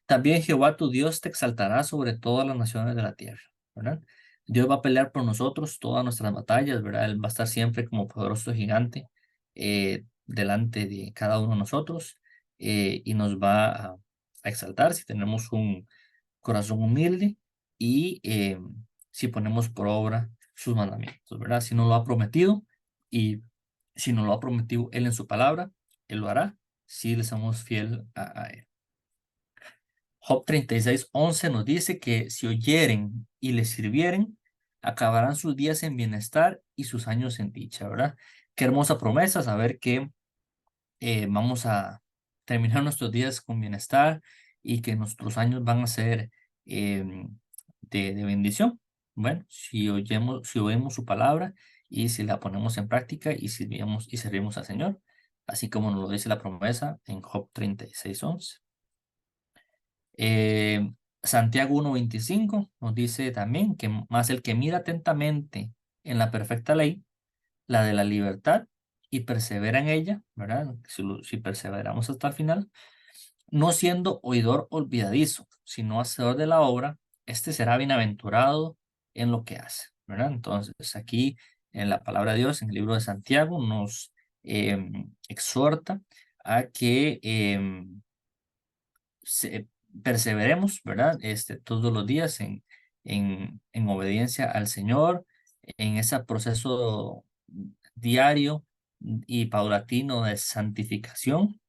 también Jehová tu Dios te exaltará sobre todas las naciones de la tierra, ¿verdad? Dios va a pelear por nosotros todas nuestras batallas, ¿verdad? Él va a estar siempre como poderoso gigante delante de cada uno de nosotros y nos va a exaltar si tenemos un corazón humilde y si ponemos por obra sus mandamientos, ¿verdad? Si no lo ha prometido y si no lo ha prometido Él en su palabra, Él lo hará si le somos fiel a Él. Job 36:11 nos dice que si oyeren y les sirvieren, acabarán sus días en bienestar y sus años en dicha, ¿verdad? Qué hermosa promesa saber que vamos a terminar nuestros días con bienestar y que nuestros años van a ser de bendición. Bueno, si oímos su palabra y si la ponemos en práctica y servimos al Señor, así como nos lo dice la promesa en Job 36:11. Eh, Santiago 1:25 nos dice también que más el que mira atentamente en la perfecta ley, la de la libertad, y persevera en ella, ¿verdad? Si perseveramos hasta el final, no siendo oidor olvidadizo, sino hacedor de la obra, este será bienaventurado en lo que hace, ¿verdad? Entonces, aquí en la palabra de Dios, en el libro de Santiago, nos exhorta a que perseveremos, ¿verdad? Todos los días en obediencia al Señor, en ese proceso diario y paulatino de santificación.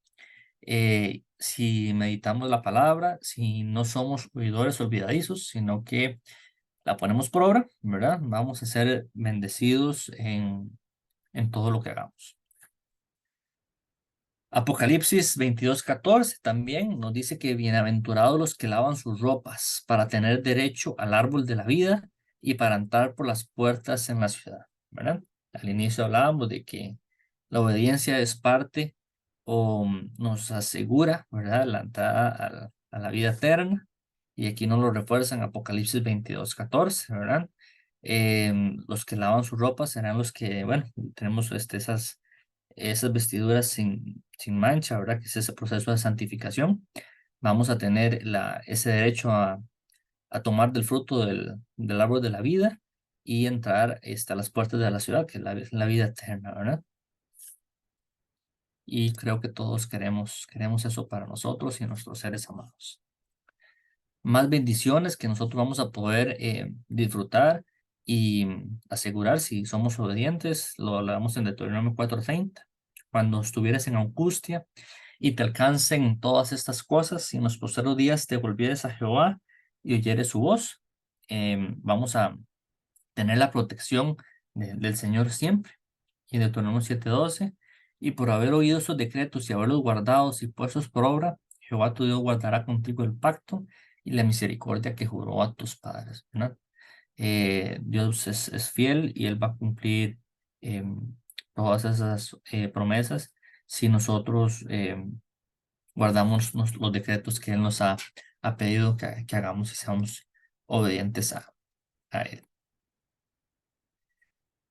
Si meditamos la palabra, si no somos oidores olvidadizos, sino que la ponemos por obra, ¿verdad? Vamos a ser bendecidos en todo lo que hagamos. Apocalipsis 22:14 también nos dice que bienaventurados los que lavan sus ropas para tener derecho al árbol de la vida y para entrar por las puertas en la ciudad, ¿verdad? Al inicio hablábamos de que la obediencia es parte o nos asegura, ¿verdad? La entrada a la vida eterna y aquí nos lo refuerzan Apocalipsis 22:14, ¿verdad? Los que lavan sus ropas serán los que, bueno, tenemos esas vestiduras sin mancha, ¿verdad? Que es ese proceso de santificación. Vamos a tener ese derecho a tomar del fruto del árbol de la vida y entrar a las puertas de la ciudad, que es la vida eterna, ¿verdad? Y creo que todos queremos eso para nosotros y nuestros seres amados. Más bendiciones que nosotros vamos a poder disfrutar y asegurar si somos obedientes, lo hablamos en Deuteronomio 4:30. Cuando estuvieras en angustia y te alcancen todas estas cosas, y en los postreros días te volvieres a Jehová y oyeres su voz, vamos a tener la protección del Señor siempre. Y en Deuteronomio 7:12, y por haber oído esos decretos y haberlos guardados y puestos por obra, Jehová tu Dios guardará contigo el pacto y la misericordia que juró a tus padres, ¿verdad? Dios es fiel y Él va a cumplir todas esas promesas si nosotros guardamos los decretos que Él nos ha pedido que hagamos y seamos obedientes a Él.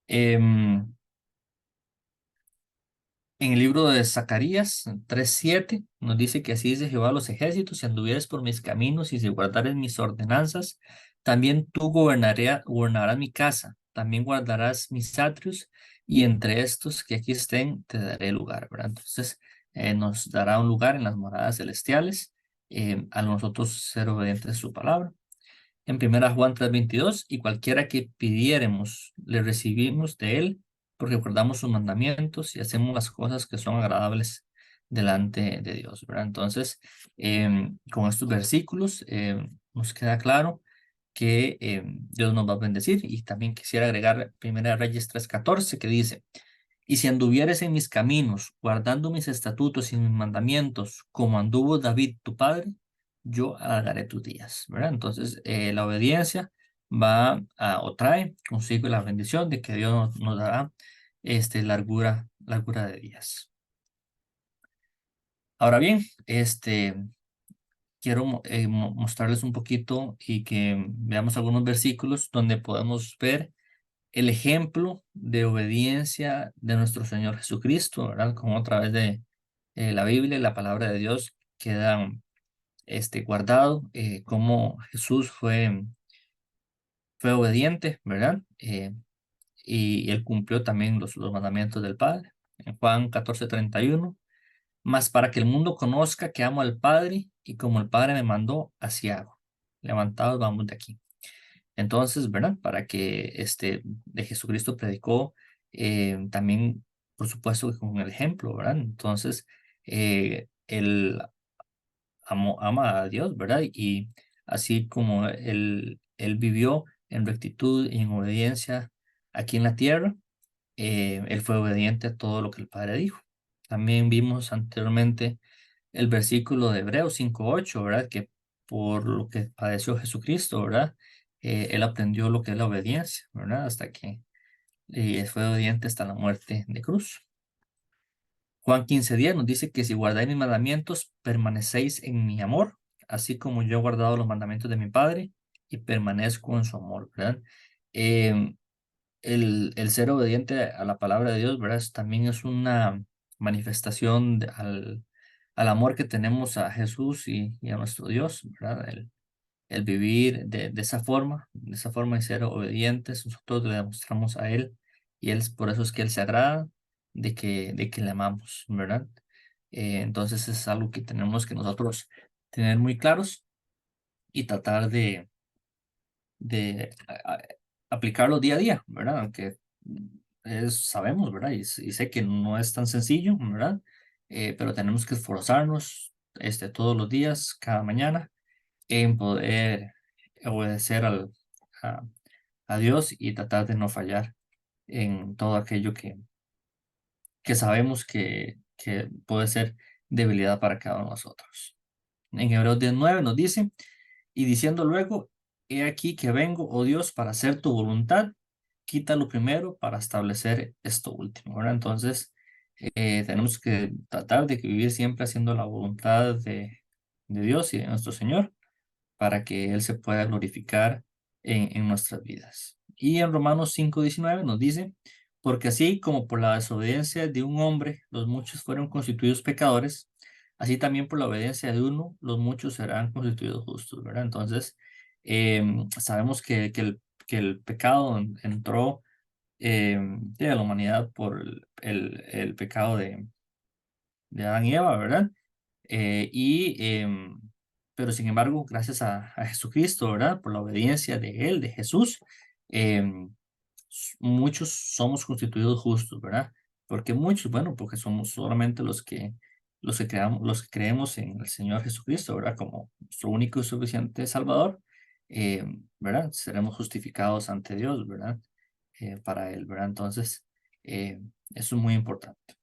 Em, En el libro de Zacarías 3:7 nos dice que así dice Jehová a los ejércitos, si anduvieres por mis caminos y si guardares mis ordenanzas, también tú gobernarás mi casa, también guardarás mis atrios y entre estos que aquí estén te daré lugar, ¿verdad? Entonces nos dará un lugar en las moradas celestiales a nosotros ser obedientes a su palabra. en 1 Juan 3:22, y cualquiera que pidiéremos, le recibimos de él, porque guardamos sus mandamientos y hacemos las cosas que son agradables delante de Dios, ¿verdad? Entonces, con estos versículos nos queda claro que Dios nos va a bendecir. Y también quisiera agregar 1 Reyes 3:14, que dice: y si anduvieres en mis caminos, guardando mis estatutos y mis mandamientos, como anduvo David tu padre, yo alargaré tus días, ¿verdad? Entonces, la obediencia o trae consigo la bendición de que Dios nos dará largura de días. Ahora bien, quiero mostrarles un poquito y que veamos algunos versículos donde podemos ver el ejemplo de obediencia de nuestro Señor Jesucristo, ¿verdad? Como a través de la Biblia y la palabra de Dios queda guardado, cómo Jesús fue obediente, ¿verdad? Y él cumplió también los mandamientos del Padre. En Juan 14:31, mas para que el mundo conozca que amo al Padre, y como el Padre me mandó, así hago. Levantados, vamos de aquí. Entonces, ¿verdad? Para que de Jesucristo predicó también, por supuesto, que con el ejemplo, ¿verdad? Entonces, él ama a Dios, ¿verdad? Y así como él vivió en rectitud y en obediencia aquí en la tierra, él fue obediente a todo lo que el Padre dijo. También vimos anteriormente el versículo de Hebreos 5:8, ¿verdad? Que por lo que padeció Jesucristo, ¿verdad? Él aprendió lo que es la obediencia, ¿verdad? Hasta que fue obediente hasta la muerte de cruz. Juan 15:10 nos dice que si guardáis mis mandamientos, permanecéis en mi amor, así como yo he guardado los mandamientos de mi Padre y permanezco en su amor, ¿verdad? Em, el ser obediente a la palabra de Dios, ¿verdad? También es una manifestación al amor que tenemos a Jesús y a nuestro Dios, ¿verdad? El vivir de esa forma y ser obedientes, nosotros le demostramos a Él, y por eso es que Él se agrada de que le amamos, ¿verdad? Entonces es algo que tenemos que nosotros tener muy claros y tratar de aplicarlo día a día, ¿verdad? Aunque sabemos, ¿verdad? Y sé que no es tan sencillo, ¿verdad? Pero tenemos que esforzarnos todos los días, cada mañana, en poder obedecer a, a Dios y tratar de no fallar en todo aquello que sabemos que puede ser debilidad para cada uno de nosotros. En Hebreos 10:9 nos dice: y diciendo luego, he aquí que vengo, oh Dios, para hacer tu voluntad, quita lo primero para establecer esto último, ¿verdad? Entonces, tenemos que tratar de vivir siempre haciendo la voluntad de Dios y de nuestro Señor, para que Él se pueda glorificar en nuestras vidas. Y en Romanos 5:19 nos dice: porque así como por la desobediencia de un hombre los muchos fueron constituidos pecadores, así también por la obediencia de uno los muchos serán constituidos justos, ¿verdad? Entonces, sabemos que el pecado entró a la humanidad por el pecado de Adán y Eva, ¿verdad? Eh, y, em, pero sin embargo, gracias a Jesucristo, ¿verdad? Por la obediencia de Él, de Jesús, em, muchos somos constituidos justos, ¿verdad? Porque muchos, bueno, porque somos solamente los que creemos en el Señor Jesucristo, ¿verdad? Como nuestro único y suficiente Salvador, ¿verdad? Seremos justificados ante Dios, ¿verdad? Para Él, ¿verdad? Entonces, eso es muy importante.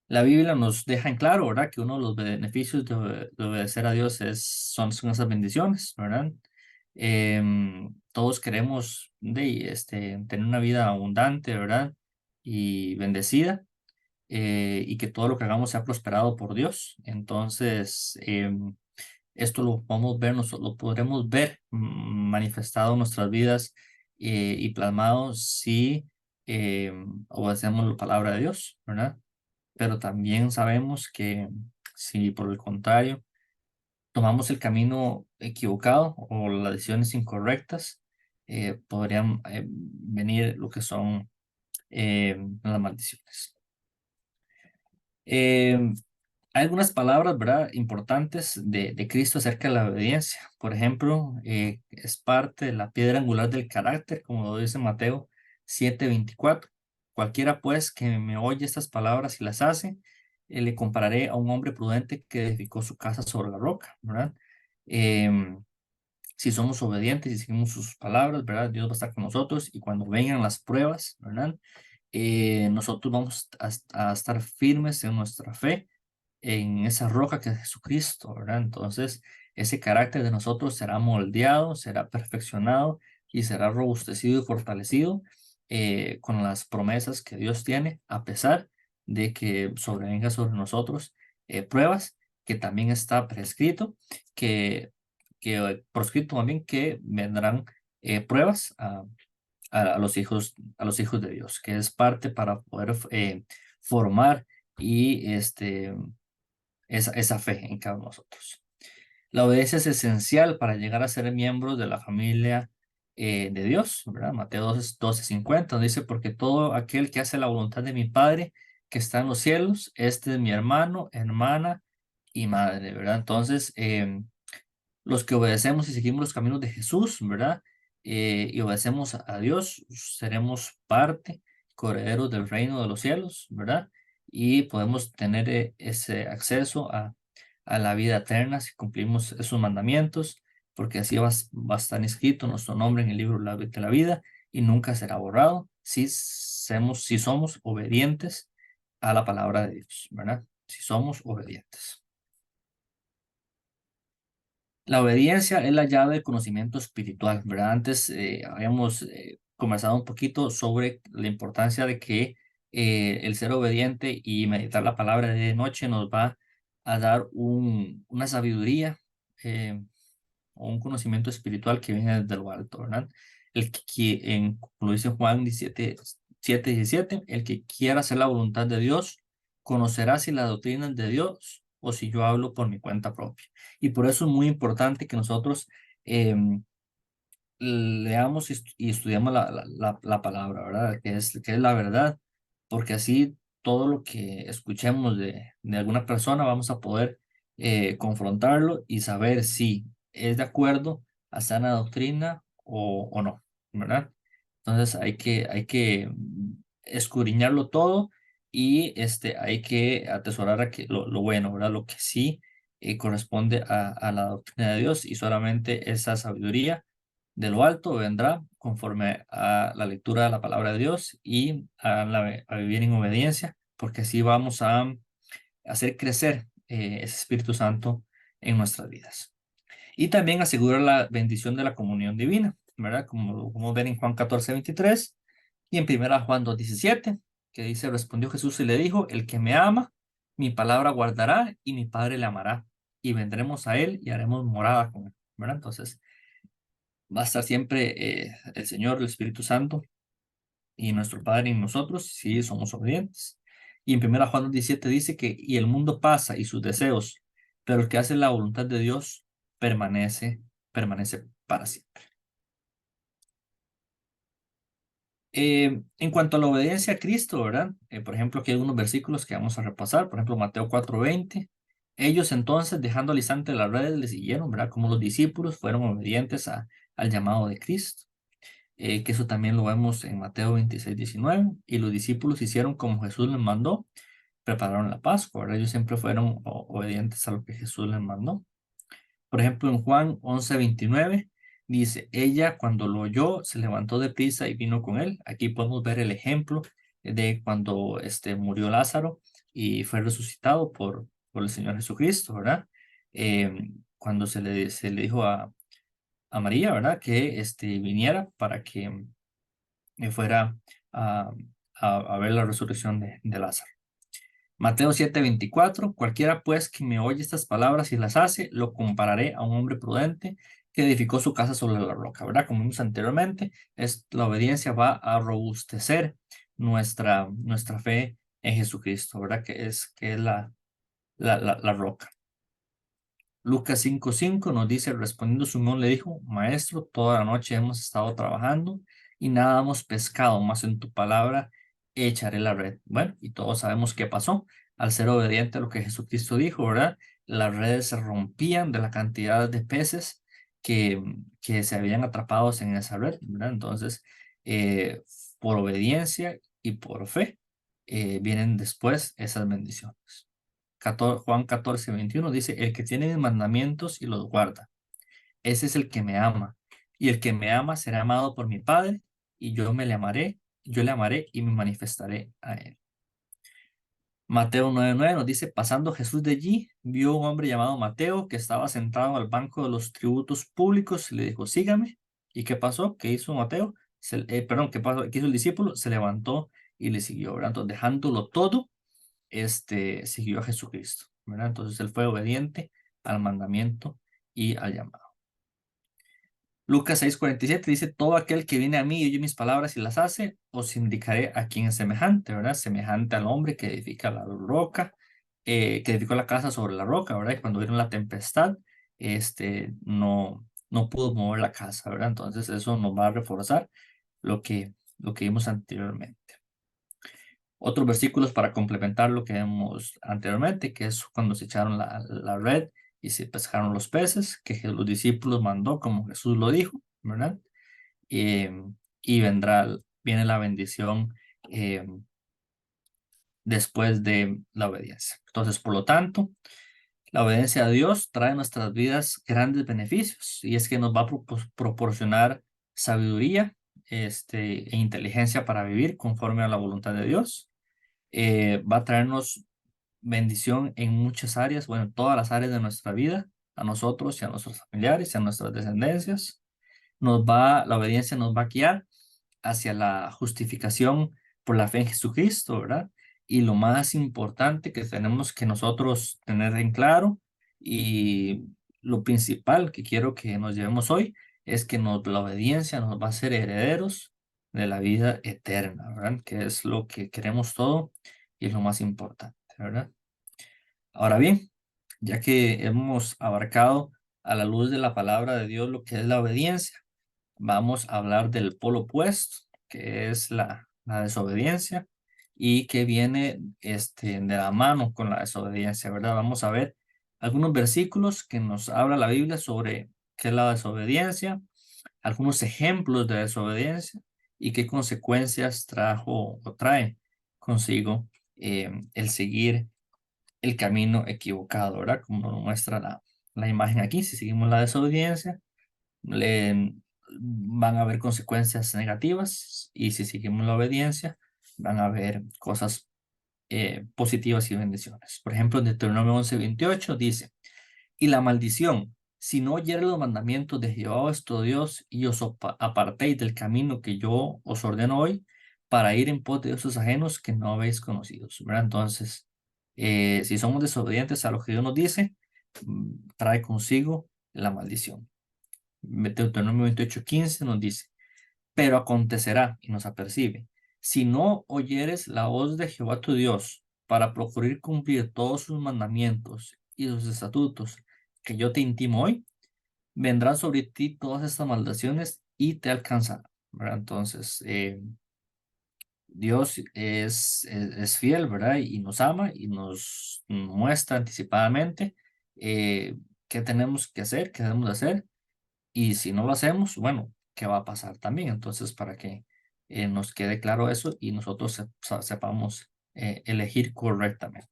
La Biblia nos deja en claro, ¿verdad? Que uno de los beneficios de obedecer a Dios son esas bendiciones, ¿verdad? Todos queremos tener una vida abundante, ¿verdad? Y bendecida, y que todo lo que hagamos sea prosperado por Dios. Entonces, esto lo podemos ver, lo podremos ver manifestado en nuestras vidas, y plasmado si obedecemos la palabra de Dios, ¿verdad? Pero también sabemos que si por el contrario tomamos el camino equivocado o las decisiones incorrectas, podrían venir lo que son las maldiciones. Eh, Hay algunas palabras, ¿verdad?, importantes de Cristo acerca de la obediencia. Por ejemplo, es parte de la piedra angular del carácter, como lo dice Mateo 7:24. Cualquiera, pues, que me oye estas palabras y las hace, le compararé a un hombre prudente que edificó su casa sobre la roca, ¿verdad? Em, si somos obedientes y seguimos sus palabras, ¿verdad? Dios va a estar con nosotros y cuando vengan las pruebas, ¿verdad? Nosotros vamos a estar firmes en nuestra fe en esa roca que es Jesucristo, ¿verdad? Entonces, ese carácter de nosotros será moldeado, será perfeccionado y será robustecido y fortalecido con las promesas que Dios tiene, a pesar de que sobrevenga sobre nosotros pruebas, que también está prescrito, que proscrito también que vendrán pruebas a los hijos de Dios, que es parte para poder formar y esa fe en cada uno de nosotros. La obediencia es esencial para llegar a ser miembros de la familia de Dios, ¿verdad? Mateo 12:50 nos dice, porque todo aquel que hace la voluntad de mi Padre que está en los cielos, este es mi hermano, hermana y madre, ¿verdad? Entonces, los que obedecemos y seguimos los caminos de Jesús, ¿verdad? Y obedecemos a Dios, seremos parte, coherederos del reino de los cielos, ¿verdad? Y podemos tener ese acceso a la vida eterna si cumplimos esos mandamientos, porque así va a estar inscrito nuestro nombre en el libro de la vida y nunca será borrado si somos obedientes a la palabra de Dios, ¿verdad? Si somos obedientes. La obediencia es la llave del conocimiento espiritual, ¿verdad? Antes habíamos conversado un poquito sobre la importancia de que el ser obediente y meditar la palabra de noche nos va a dar una sabiduría eh, o un conocimiento espiritual que viene desde lo alto, ¿verdad? Como dice Juan 7:17, el que quiera hacer la voluntad de Dios, conocerá si la doctrina es de Dios o si yo hablo por mi cuenta propia. Y por eso es muy importante que nosotros em, leamos y estudiamos la palabra, ¿verdad? Que es la verdad, porque así todo lo que escuchemos de alguna persona vamos a poder confrontarlo y saber si es de acuerdo a sana doctrina o no, ¿verdad? Entonces hay que escudriñarlo todo y hay que atesorar lo bueno, ¿verdad? Lo que sí corresponde a la doctrina de Dios y solamente esa sabiduría de lo alto vendrá conforme a la lectura de la palabra de Dios y a vivir en obediencia, porque así vamos a hacer crecer ese Espíritu Santo en nuestras vidas. Y también asegurar la bendición de la comunión divina, ¿verdad? Como ven en Juan 14:23 y en 1 Juan 2:17, que dice, respondió Jesús y le dijo, el que me ama, mi palabra guardará y mi Padre le amará y vendremos a él y haremos morada con él, ¿verdad? Entonces, va a estar siempre el Señor, el Espíritu Santo y nuestro Padre en nosotros si somos obedientes. Y en 1 Juan 2:17 dice que, y el mundo pasa y sus deseos, pero el que hace la voluntad de Dios permanece para siempre. En cuanto a la obediencia a Cristo, ¿verdad? Por ejemplo, aquí hay algunos versículos que vamos a repasar. Por ejemplo, Mateo 4:20. Ellos entonces, dejando al instante las redes, le siguieron, ¿verdad? Como los discípulos fueron obedientes al llamado de Cristo. Que eso también lo vemos en Mateo 26:19, y los discípulos hicieron como Jesús les mandó, prepararon la Pascua, ¿verdad? Ellos siempre fueron obedientes a lo que Jesús les mandó. Por ejemplo, en Juan 11:29 dice, ella cuando lo oyó se levantó deprisa y vino con él. Aquí podemos ver el ejemplo de cuando murió Lázaro y fue resucitado por el Señor Jesucristo, ¿verdad? Cuando se le dijo a María, ¿verdad? Que viniera para que fuera a, a ver la resurrección de Lázaro. Mateo 7:24, cualquiera pues que me oye estas palabras y las hace, lo compararé a un hombre prudente que edificó su casa sobre la roca, ¿verdad? Como vimos anteriormente, la obediencia va a robustecer nuestra fe en Jesucristo, ¿verdad? Que es la roca. Lucas 5:5 nos dice, respondiendo Simón le dijo, Maestro, toda la noche hemos estado trabajando y nada hemos pescado, más en tu palabra echaré la red. Bueno, y todos sabemos qué pasó. al ser obediente a lo que Jesucristo dijo, ¿verdad? Las redes se rompían de la cantidad de peces que se habían atrapados en esa red, ¿verdad? Entonces, eh, por obediencia y por fe, vienen después esas bendiciones. Juan 14:21 dice, el que tiene mis mandamientos y los guarda, ese es el que me ama. Y el que me ama será amado por mi Padre, y yo le amaré y me manifestaré a él. Mateo 9:9 nos dice, pasando Jesús de allí, vio un hombre llamado Mateo que estaba sentado al banco de los tributos públicos y le dijo, sígame. ¿Y qué pasó? ¿Qué hizo Mateo? ¿Qué pasó? ¿Qué hizo el discípulo? Se levantó y le siguió, ¿verdad? Entonces, dejándolo todo, siguió a Jesucristo, ¿verdad? Entonces, él fue obediente al mandamiento y al llamado. Lucas 6:47 dice, todo aquel que viene a mí y oye mis palabras y las hace, os indicaré a quién es semejante, ¿verdad? Semejante al hombre que edifica la roca, que edificó la casa sobre la roca, ¿verdad? Y cuando vieron la tempestad, no pudo mover la casa, ¿verdad? Entonces eso nos va a reforzar lo que vimos anteriormente. Otros versículos para complementar lo que vimos anteriormente, que es cuando se echaron la red y se pescaron los peces, que los discípulos mandó como Jesús lo dijo, ¿verdad? Eh, y viene la bendición eh, después de la obediencia. Entonces, por lo tanto, la obediencia a Dios trae a nuestras vidas grandes beneficios y es que nos va a proporcionar sabiduría e inteligencia para vivir conforme a la voluntad de Dios. Va a traernos bendición en muchas áreas, bueno, en todas las áreas de nuestra vida, a nosotros y a nuestros familiares y a nuestras descendencias. La obediencia nos va a guiar hacia la justificación por la fe en Jesucristo, ¿verdad? Y lo más importante que tenemos que nosotros tener en claro y lo principal que quiero que nos llevemos hoy es que la obediencia nos va a hacer herederos de la vida eterna, ¿verdad? Que es lo que queremos todo y es lo más importante, ¿verdad? Ahora bien, ya que hemos abarcado a la luz de la palabra de Dios lo que es la obediencia, vamos a hablar del polo opuesto, que es la desobediencia y que viene de la mano con la desobediencia, ¿verdad? Vamos a ver algunos versículos que nos habla la Biblia sobre qué es la desobediencia, algunos ejemplos de desobediencia y qué consecuencias trajo o trae consigo el seguir el camino equivocado, ¿verdad? Como nos muestra la imagen aquí, si seguimos la desobediencia le, van a haber consecuencias negativas y si seguimos la obediencia van a haber cosas positivas y bendiciones. Por ejemplo, en Deuteronomio 11:28 dice, y la maldición, si no oyeres los mandamientos de Jehová vuestro Dios y os apartéis del camino que yo os ordeno hoy para ir en pos de dioses ajenos que no habéis conocidos, ¿verdad? Entonces, si somos desobedientes a lo que Dios nos dice, trae consigo la maldición. Deuteronomio 28:15 nos dice, pero acontecerá, y nos apercibe, si no oyeres la voz de Jehová tu Dios para procurar cumplir todos sus mandamientos y sus estatutos que yo te intimo hoy, vendrán sobre ti todas estas maldiciones y te alcanzarán, ¿verdad? Entonces, Dios es fiel, ¿verdad? Y nos ama y nos muestra anticipadamente qué tenemos que hacer, qué debemos de hacer y si no lo hacemos, bueno, ¿qué va a pasar también? Entonces, para que nos quede claro eso y nosotros sepamos elegir correctamente.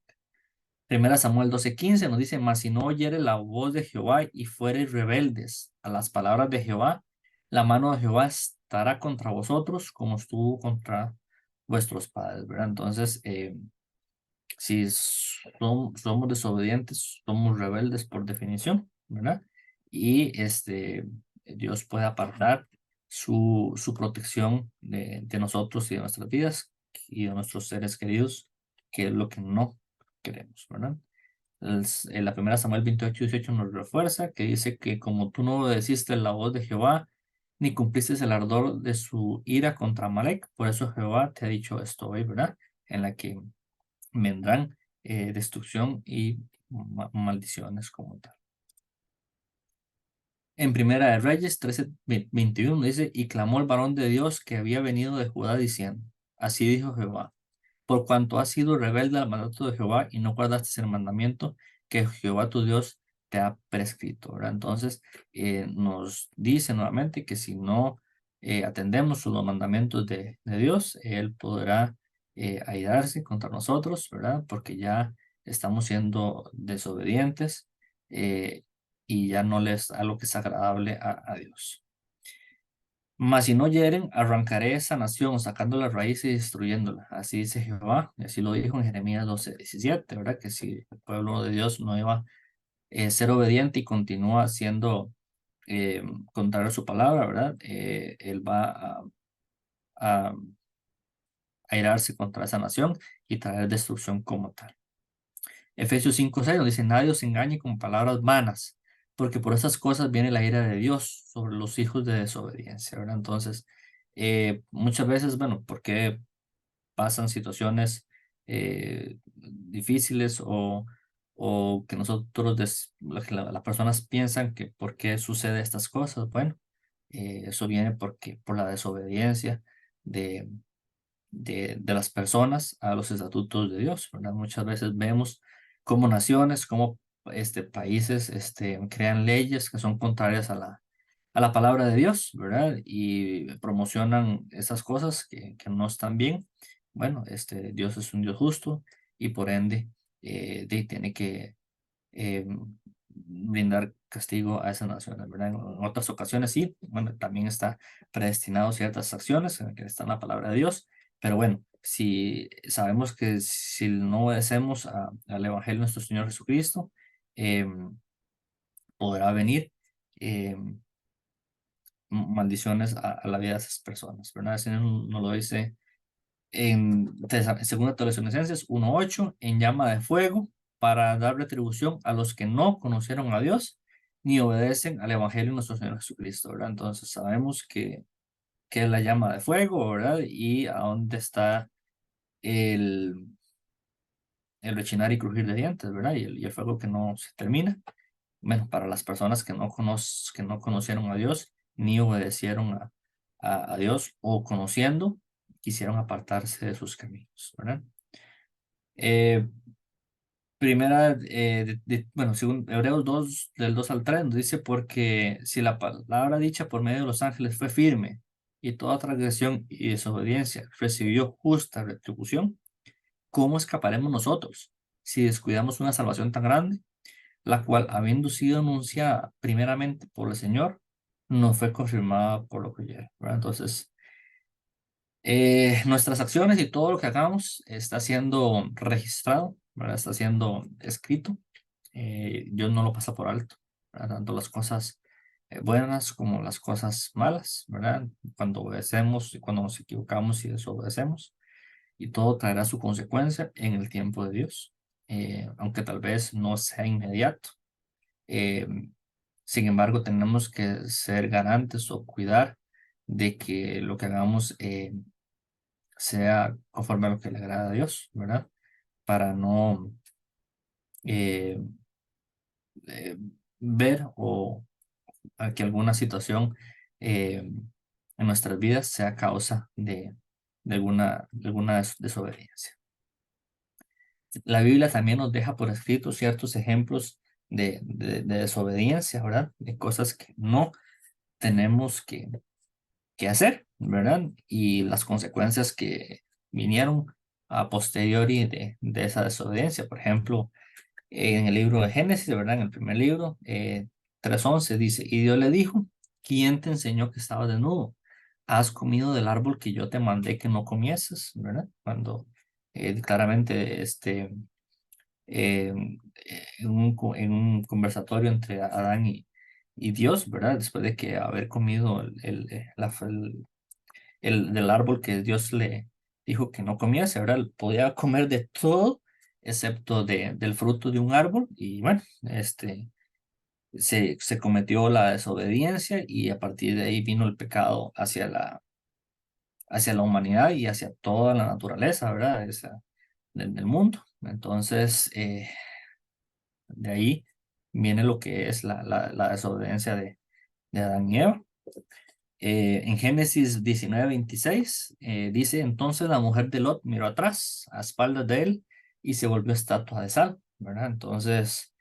Primera Samuel 12:15 nos dice, mas si no oyeres la voz de Jehová y fuereis rebeldes a las palabras de Jehová, la mano de Jehová estará contra vosotros como estuvo contra vuestros padres, ¿verdad? Entonces, si somos desobedientes, somos rebeldes por definición, ¿verdad? Y Dios puede apartar su protección de nosotros y de nuestras vidas y de nuestros seres queridos, que es lo que no queremos, ¿verdad? En la primera Samuel 28:18 nos refuerza que dice que como tú no obedeciste la voz de Jehová, ni cumpliste el ardor de su ira contra Amalek, por eso Jehová te ha dicho esto hoy, ¿verdad? En la que vendrán destrucción y maldiciones como tal. En Primera de Reyes 13:21 dice, y clamó el varón de Dios que había venido de Judá diciendo, así dijo Jehová, por cuanto has sido rebelde al mandato de Jehová y no guardaste el mandamiento que Jehová tu Dios te ha prescrito, ¿verdad? Entonces, nos dice nuevamente que si no atendemos los mandamientos de Dios, Él podrá airarse contra nosotros, ¿verdad? Porque ya estamos siendo desobedientes y ya no les da lo que es agradable a Dios. Mas si no oyeren, arrancaré esa nación, sacando la raíz y destruyéndola. Así dice Jehová, y así lo dijo en Jeremías 12:17, ¿verdad? Que si el pueblo de Dios no iba a ser obediente y continúa siendo contrario a su palabra, ¿verdad? Él va a airarse contra esa nación y traer destrucción como tal. Efesios 5:6 nos dice, nadie os engañe con palabras vanas, porque por esas cosas viene la ira de Dios sobre los hijos de desobediencia, ¿verdad? Entonces, muchas veces, bueno, porque pasan situaciones difíciles o que nosotros, las personas piensan que por qué sucede estas cosas. Bueno, eso viene por la desobediencia de, de las personas a los estatutos de Dios, ¿verdad? Muchas veces vemos cómo naciones, cómo países crean leyes que son contrarias a la palabra de Dios, ¿verdad? Y promocionan esas cosas que no están bien. Bueno, Dios es un Dios justo y por ende tiene que eh, brindar castigo a esas naciones, ¿verdad? En otras ocasiones sí, bueno, también está predestinado ciertas acciones en que está en la palabra de Dios, pero bueno, si sabemos que si no obedecemos al Evangelio de nuestro Señor Jesucristo, podrá venir maldiciones a la vida de esas personas, ¿verdad? Así nos lo dice en 2 Tesalonicenses 1:8, en llama de fuego, para dar retribución a los que no conocieron a Dios ni obedecen al Evangelio de nuestro Señor Jesucristo, ¿verdad? Entonces sabemos que es la llama de fuego, ¿verdad? Y a dónde está el, el rechinar y crujir de dientes, ¿verdad? Y el fuego que no se termina. Bueno, para las personas que no conocieron a Dios ni obedecieron a Dios o conociendo, quisieron apartarse de sus caminos, ¿verdad? Eh, Primera, bueno, según Hebreos 2, del 2 al 3, nos dice, porque si la palabra dicha por medio de los ángeles fue firme y toda transgresión y desobediencia recibió justa retribución, ¿cómo escaparemos nosotros si descuidamos una salvación tan grande, la cual, habiendo sido anunciada primeramente por el Señor, no fue confirmada por lo que oyeron, ¿verdad? Entonces, nuestras acciones y todo lo que hagamos está siendo registrado, ¿verdad? Está siendo escrito. Dios no lo pasa por alto, ¿verdad? Tanto las cosas buenas como las cosas malas, ¿verdad? Cuando obedecemos y cuando nos equivocamos y desobedecemos, y todo traerá su consecuencia en el tiempo de Dios, aunque tal vez no sea inmediato. Eh, Sin embargo, tenemos que ser garantes o cuidar de que lo que hagamos sea conforme a lo que le agrada a Dios, ¿verdad? Para no eh, eh, ver o a que alguna situación en nuestras vidas sea causa de alguna desobediencia. La Biblia también nos deja por escrito ciertos ejemplos de desobediencia, ¿verdad? De cosas que no tenemos que hacer, ¿verdad? Y las consecuencias que vinieron a posteriori de esa desobediencia. Por ejemplo, en el libro de Génesis, ¿verdad? En el primer libro, 3:11 dice, y Dios le dijo, ¿quién te enseñó que estabas desnudo? ¿Has comido del árbol que yo te mandé que no comieses? ¿Verdad? Cuando claramente eh, en un conversatorio entre Adán y Dios, ¿verdad? Después de que haber comido del árbol que Dios le dijo que no comiese, ¿verdad? Podía comer de todo excepto del fruto de un árbol y bueno, se cometió la desobediencia y a partir de ahí vino el pecado hacia la humanidad y hacia toda la naturaleza, ¿verdad? Del mundo. Entonces, de ahí viene lo que es la desobediencia de Adán y Eva. En Génesis 19:26 dice, entonces la mujer de Lot miró atrás, a espaldas de él, y se volvió estatua de sal, ¿verdad? Entonces,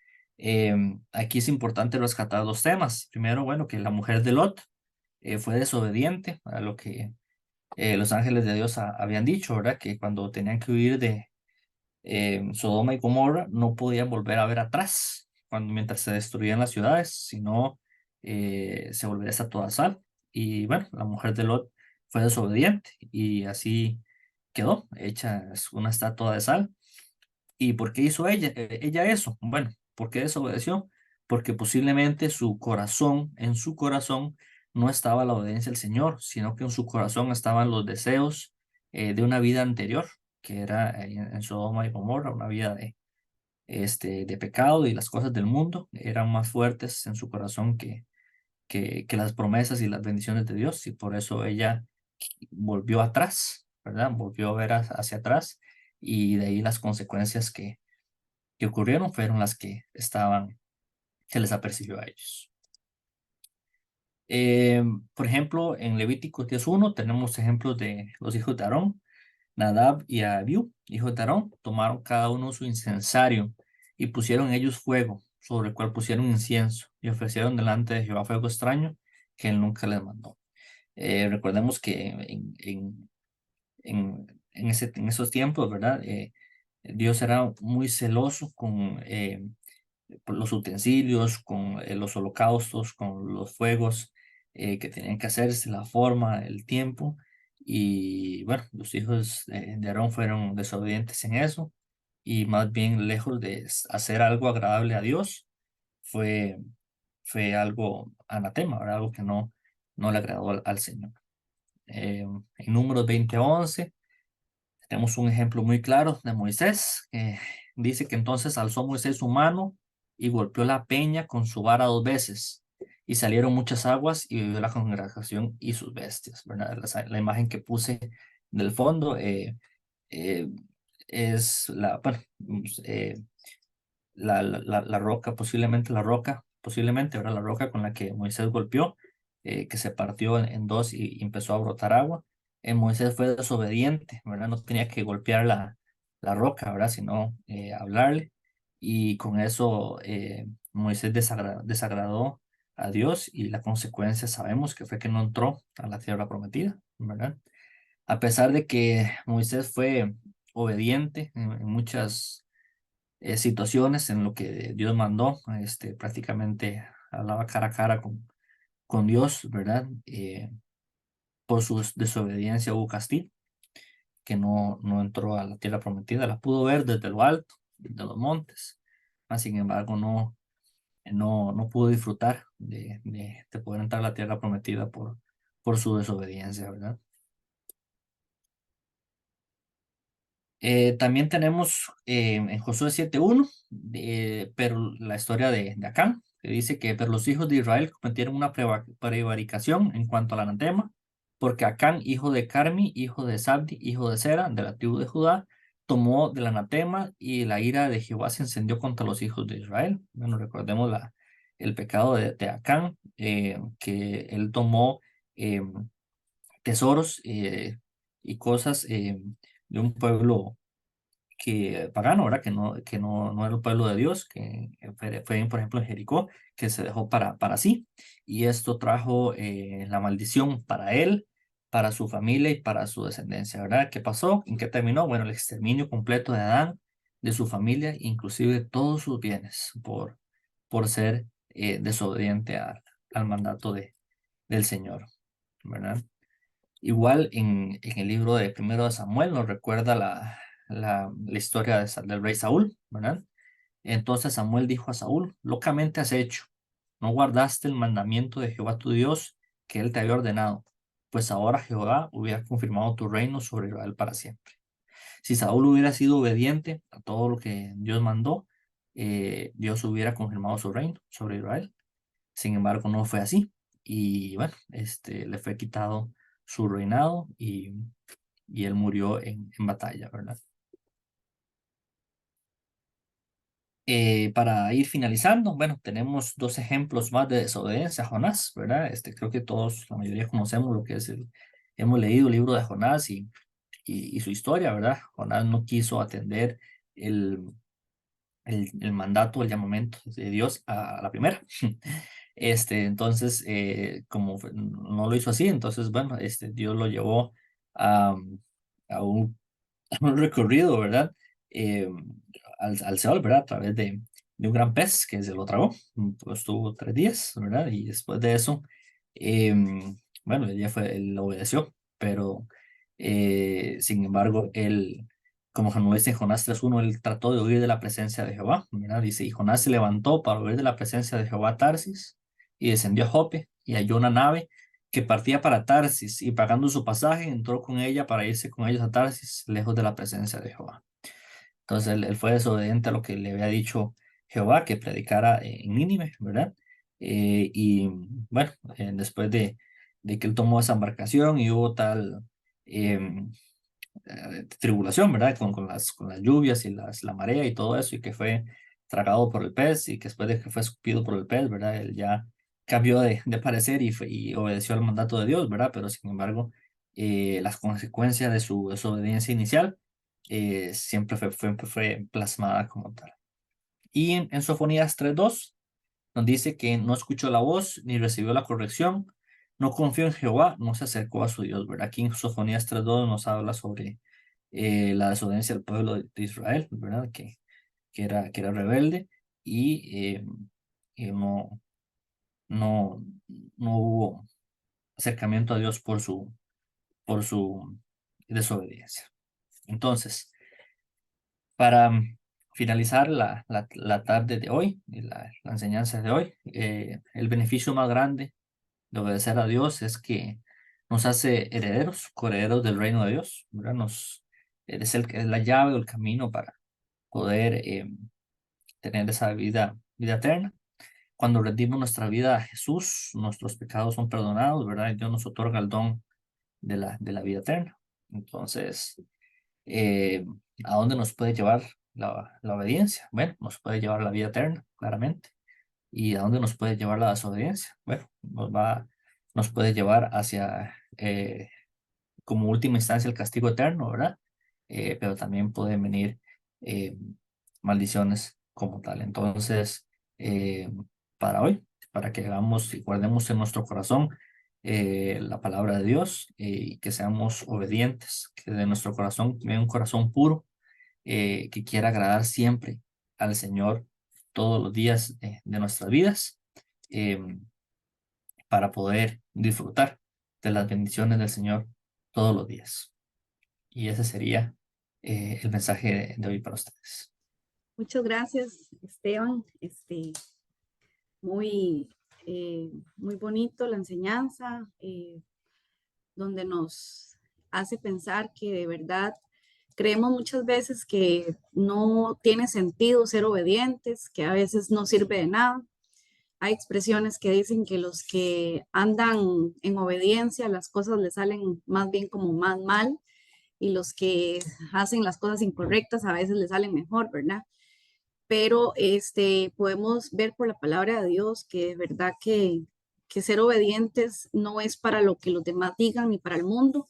aquí es importante rescatar dos temas. Primero, bueno, que la mujer de Lot fue desobediente a lo que los ángeles de Dios habían dicho, ¿verdad? Que cuando tenían que huir de Sodoma y Gomorra no podían volver a ver atrás mientras se destruían las ciudades, sino se volvería estatua de sal. Y bueno, la mujer de Lot fue desobediente y así quedó hecha una estatua de sal. ¿Y por qué hizo ella eso? Bueno, ¿por qué desobedeció? Porque posiblemente en su corazón, no estaba la obediencia al Señor, sino que en su corazón estaban los deseos de una vida anterior, que era en Sodoma y Gomorra, una vida de pecado, y las cosas del mundo eran más fuertes en su corazón que las promesas y las bendiciones de Dios, y por eso ella volvió atrás, ¿verdad? Volvió a ver hacia atrás, y de ahí las consecuencias que ocurrieron fueron las que se les apercibió a ellos. Eh, por ejemplo, en Levítico 10:1 tenemos ejemplos de los hijos de Aarón. Nadab y Abiú, hijos de Aarón, tomaron cada uno su incensario y pusieron ellos fuego, sobre el cual pusieron incienso, y ofrecieron delante de Jehová fuego extraño que él nunca les mandó. Recordemos que en esos tiempos, ¿verdad? Dios era muy celoso con por los utensilios, con los holocaustos, con los fuegos que tenían que hacerse, la forma, el tiempo. Y bueno, los hijos de Aarón fueron desobedientes en eso, y más bien lejos de hacer algo agradable a Dios, fue, fue algo anatema, ¿verdad? Algo que no le agradó al Señor. En Números 20:11 tenemos un ejemplo muy claro de Moisés, que dice que entonces alzó Moisés su mano y golpeó la peña con su vara 2 veces, y salieron muchas aguas y bebió la congregación y sus bestias, ¿verdad? La imagen que puse del fondo eh, es bueno, la roca, posiblemente, ¿verdad? La roca con la que Moisés golpeó, que se partió en dos y empezó a brotar agua. Moisés fue desobediente, ¿verdad? No tenía que golpear la roca, ¿verdad? Sino hablarle. Y con eso Moisés desagradó a Dios, y la consecuencia sabemos que fue que no entró a la tierra prometida, ¿verdad? A pesar de que Moisés fue obediente en muchas situaciones en lo que Dios mandó, prácticamente hablaba cara a cara con Dios, ¿verdad? Por su desobediencia hubo castigo, que no entró a la tierra prometida, la pudo ver desde lo alto, desde los montes, mas sin embargo no pudo disfrutar de poder entrar a la tierra prometida por su desobediencia, ¿verdad? También tenemos en Josué 7:1, pero la historia de Acán, que dice que pero los hijos de Israel cometieron una prevaricación en cuanto al anatema, porque Acán, hijo de Carmi, hijo de Sabdi, hijo de Sera, de la tribu de Judá, tomó del anatema, y la ira de Jehová se encendió contra los hijos de Israel. Bueno, recordemos el pecado de Acán, que él tomó tesoros y cosas de un pueblo pagano, ¿verdad? Que no era el pueblo de Dios, que fue, por ejemplo, en Jericó, que se dejó para sí. Y esto trajo la maldición para él, para su familia y para su descendencia, ¿verdad? ¿Qué pasó? ¿En qué terminó? Bueno, el exterminio completo de Adán, de su familia, inclusive de todos sus bienes, por ser desobediente al mandato del Señor, ¿verdad? Igual en el libro de Primero de Samuel nos recuerda la historia del rey Saúl, ¿verdad? Entonces Samuel dijo a Saúl: locamente has hecho, no guardaste el mandamiento de Jehová tu Dios que él te había ordenado, pues ahora Jehová hubiera confirmado tu reino sobre Israel para siempre. Si Saúl hubiera sido obediente a todo lo que Dios mandó, Dios hubiera confirmado su reino sobre Israel. Sin embargo, no fue así. Y bueno, le fue quitado su reinado, y él murió en batalla, ¿verdad? Para ir finalizando, bueno, tenemos dos ejemplos más de desobediencia a Jonás, ¿verdad? Creo que todos, la mayoría conocemos lo que es hemos leído el libro de Jonás y su historia, ¿verdad? Jonás no quiso atender el, el mandato, el llamamiento de Dios a la primera. Entonces, como no lo hizo así, entonces, bueno, Dios lo llevó a, a un, a un recorrido, ¿verdad? Eh, al Seol, ¿verdad? A través de un gran pez que se lo tragó. Pues estuvo 3 días, ¿verdad? Y después de eso, bueno, él obedeció, pero sin embargo, como nos dice en Jonás 3:1, él trató de huir de la presencia de Jehová, ¿verdad? Dice, y Jonás se levantó para huir de la presencia de Jehová a Tarsis y descendió a Jope y halló una nave que partía para Tarsis y pagando su pasaje entró con ella para irse con ellos a Tarsis, lejos de la presencia de Jehová. Entonces él fue desobediente a lo que le había dicho Jehová, que predicara en Nínive, ¿verdad? Y bueno, después de que él tomó esa embarcación y hubo tal em, tribulación, ¿verdad? Con las lluvias y la marea y todo eso, y que fue tragado por el pez, y que después de que fue escupido por el pez, ¿verdad? Él ya cambió de parecer y obedeció al mandato de Dios, ¿verdad? Pero sin embargo, las consecuencias de su desobediencia inicial siempre fue plasmada como tal. Y en Sofonías 3:2 nos dice que no escuchó la voz ni recibió la corrección, no confió en Jehová, no se acercó a su Dios, ¿verdad? Aquí en Sofonías 3:2 nos habla sobre la desobediencia del pueblo de Israel, ¿verdad? Que era rebelde y no, no, no hubo acercamiento a Dios por su desobediencia. Entonces, para finalizar la tarde de hoy y la enseñanza de hoy, el beneficio más grande de obedecer a Dios es que nos hace herederos, coherederos del reino de Dios, ¿verdad? Es la llave o el camino para poder tener esa vida eterna. Cuando rendimos nuestra vida a Jesús, nuestros pecados son perdonados, ¿verdad? Y Dios nos otorga el don de la vida eterna. Entonces, eh, ¿a dónde nos puede llevar la obediencia? Bueno, nos puede llevar a la vida eterna, claramente. ¿Y a dónde nos puede llevar la desobediencia? Bueno, nos puede llevar hacia, como última instancia, el castigo eterno, ¿verdad? Pero también pueden venir eh, maldiciones como tal. Entonces, eh, para hoy, para que hagamos y guardemos en nuestro corazón la palabra de Dios y que seamos obedientes, que de nuestro corazón venga un corazón puro que quiera agradar siempre al Señor todos los días de nuestras vidas em, para poder disfrutar de las bendiciones del Señor todos los días. Y ese sería el mensaje de hoy para ustedes. Muchas gracias, Esteban. Muy, muy bonito la enseñanza, donde nos hace pensar que de verdad creemos muchas veces que no tiene sentido ser obedientes, que a veces no sirve de nada. Hay expresiones que dicen que los que andan en obediencia, las cosas les salen más bien como más mal, y los que hacen las cosas incorrectas a veces les salen mejor, ¿verdad? Pero podemos ver por la palabra de Dios que de verdad que ser obedientes no es para lo que los demás digan, ni para el mundo,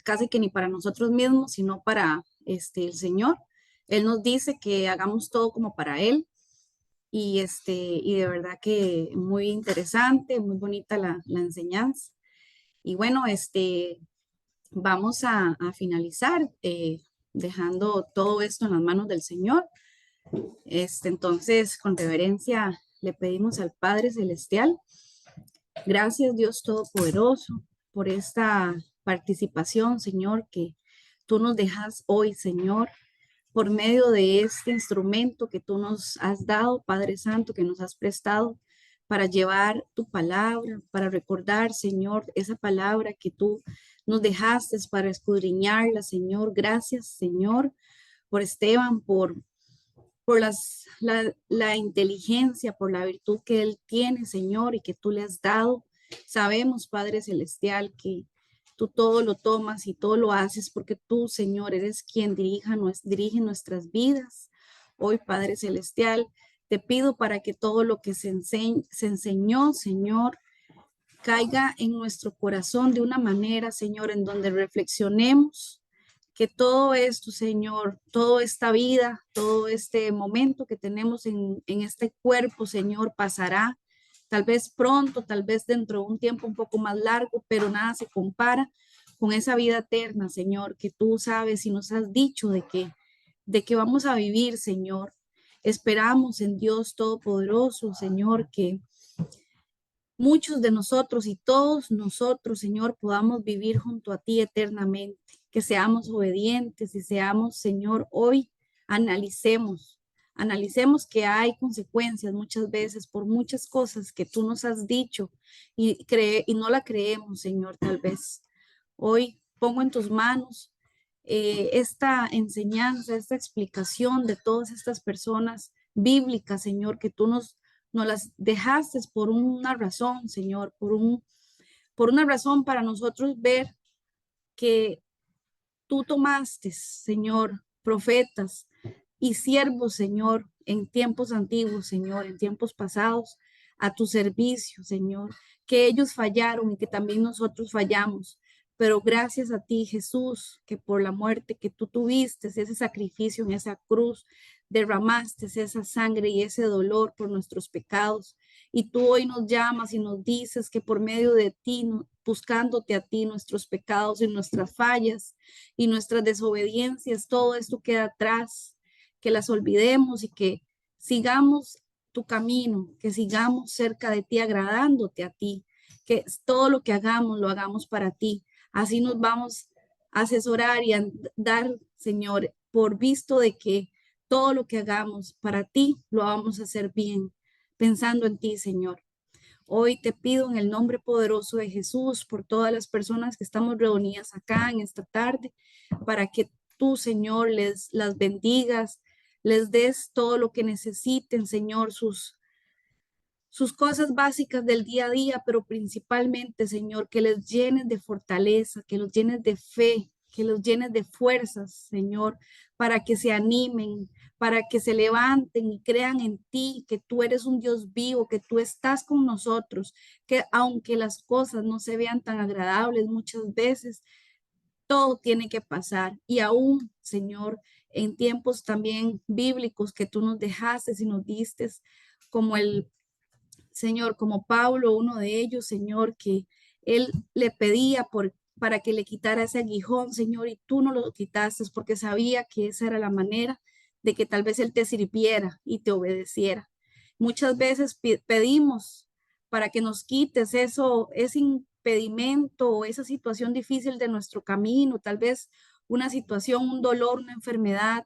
casi que ni para nosotros mismos, sino para el Señor. Él nos dice que hagamos todo como para Él, y de verdad que muy interesante, muy bonita la enseñanza. Y bueno, vamos a finalizar dejando todo esto en las manos del Señor. Entonces, con reverencia, le pedimos al Padre Celestial, gracias Dios Todopoderoso por esta participación, Señor, que tú nos dejas hoy, Señor, por medio de este instrumento que tú nos has dado, Padre Santo, que nos has prestado para llevar tu palabra, para recordar, Señor, esa palabra que tú nos dejaste para escudriñarla, Señor. Gracias, Señor, por Esteban, por la inteligencia, por la virtud que él tiene, Señor, y que tú le has dado. Sabemos, Padre Celestial, que tú todo lo tomas y todo lo haces porque tú, Señor, eres quien dirige nuestras vidas. Hoy, Padre Celestial, te pido para que todo lo que se enseñó, Señor, caiga en nuestro corazón de una manera, Señor, en donde reflexionemos que todo esto, Señor, toda esta vida, todo este momento que tenemos en este cuerpo, Señor, pasará. Tal vez pronto, tal vez dentro de un tiempo un poco más largo, pero nada se compara con esa vida eterna, Señor, que tú sabes y nos has dicho de que vamos a vivir, Señor. Esperamos en Dios Todopoderoso, Señor, que muchos de nosotros y todos nosotros, Señor, podamos vivir junto a ti eternamente, que seamos obedientes y seamos, Señor, hoy analicemos que hay consecuencias muchas veces por muchas cosas que tú nos has dicho y no la creemos, Señor, tal vez. Hoy pongo en tus manos esta enseñanza, esta explicación de todas estas personas bíblicas, Señor, que tú nos las dejaste por una razón, Señor, por una razón para nosotros ver que tú tomaste, Señor, profetas y siervos, Señor, en tiempos antiguos, Señor, en tiempos pasados, a tu servicio, Señor, que ellos fallaron y que también nosotros fallamos. Pero gracias a ti, Jesús, que por la muerte que tú tuviste, ese sacrificio en esa cruz, derramaste esa sangre y ese dolor por nuestros pecados. Y tú hoy nos llamas y nos dices que por medio de ti, buscándote a ti, nuestros pecados y nuestras fallas y nuestras desobediencias, todo esto queda atrás, que las olvidemos y que sigamos tu camino, que sigamos cerca de ti, agradándote a ti, que todo lo que hagamos lo hagamos para ti. Así nos vamos a asesorar y a dar, Señor, por visto de que todo lo que hagamos para ti lo vamos a hacer bien, pensando en ti, Señor. Hoy te pido en el nombre poderoso de Jesús por todas las personas que estamos reunidas acá en esta tarde, para que tú, Señor, las bendigas, les des todo lo que necesiten, Señor, sus cosas básicas del día a día, pero principalmente, Señor, que les llenes de fortaleza, que los llenes de fe, que los llenes de fuerzas, Señor, para que se animen, para que se levanten y crean en ti, que tú eres un Dios vivo, que tú estás con nosotros, que aunque las cosas no se vean tan agradables muchas veces, todo tiene que pasar. Y aún, Señor, en tiempos también bíblicos que tú nos dejaste y nos diste, como el Señor, como Pablo, uno de ellos, Señor, que él le pedía para que le quitara ese aguijón, Señor, y tú no lo quitaste porque sabía que esa era la manera de que tal vez él te sirviera y te obedeciera. Muchas veces pedimos para que nos quites eso, ese impedimento o esa situación difícil de nuestro camino, tal vez una situación, un dolor, una enfermedad,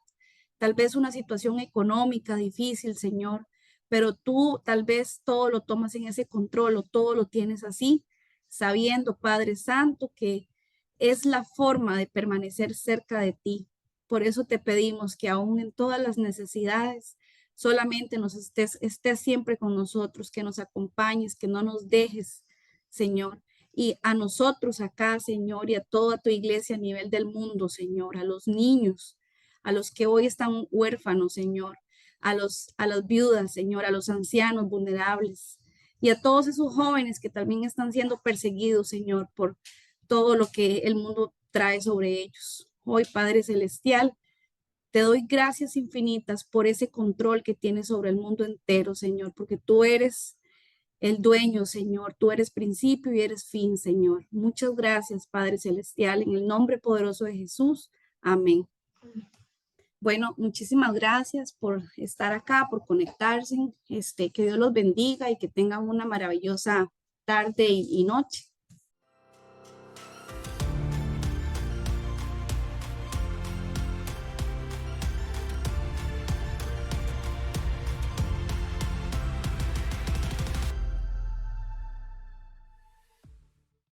tal vez una situación económica difícil, Señor, pero tú tal vez todo lo tomas en ese control o todo lo tienes así, sabiendo, Padre Santo, que es la forma de permanecer cerca de ti. Por eso te pedimos que aún en todas las necesidades, solamente estés siempre con nosotros, que nos acompañes, que no nos dejes, Señor. Y a nosotros acá, Señor, y a toda tu iglesia a nivel del mundo, Señor, a los niños, a los que hoy están huérfanos, Señor, a las viudas, Señor, a los ancianos vulnerables y a todos esos jóvenes que también están siendo perseguidos, Señor, por todo lo que el mundo trae sobre ellos. Hoy, Padre Celestial, te doy gracias infinitas por ese control que tienes sobre el mundo entero, Señor, porque tú eres el dueño, Señor. Tú eres principio y eres fin, Señor. Muchas gracias, Padre Celestial, en el nombre poderoso de Jesús. Amén. Bueno, muchísimas gracias por estar acá, por conectarse. Que Dios los bendiga y que tengan una maravillosa tarde y noche.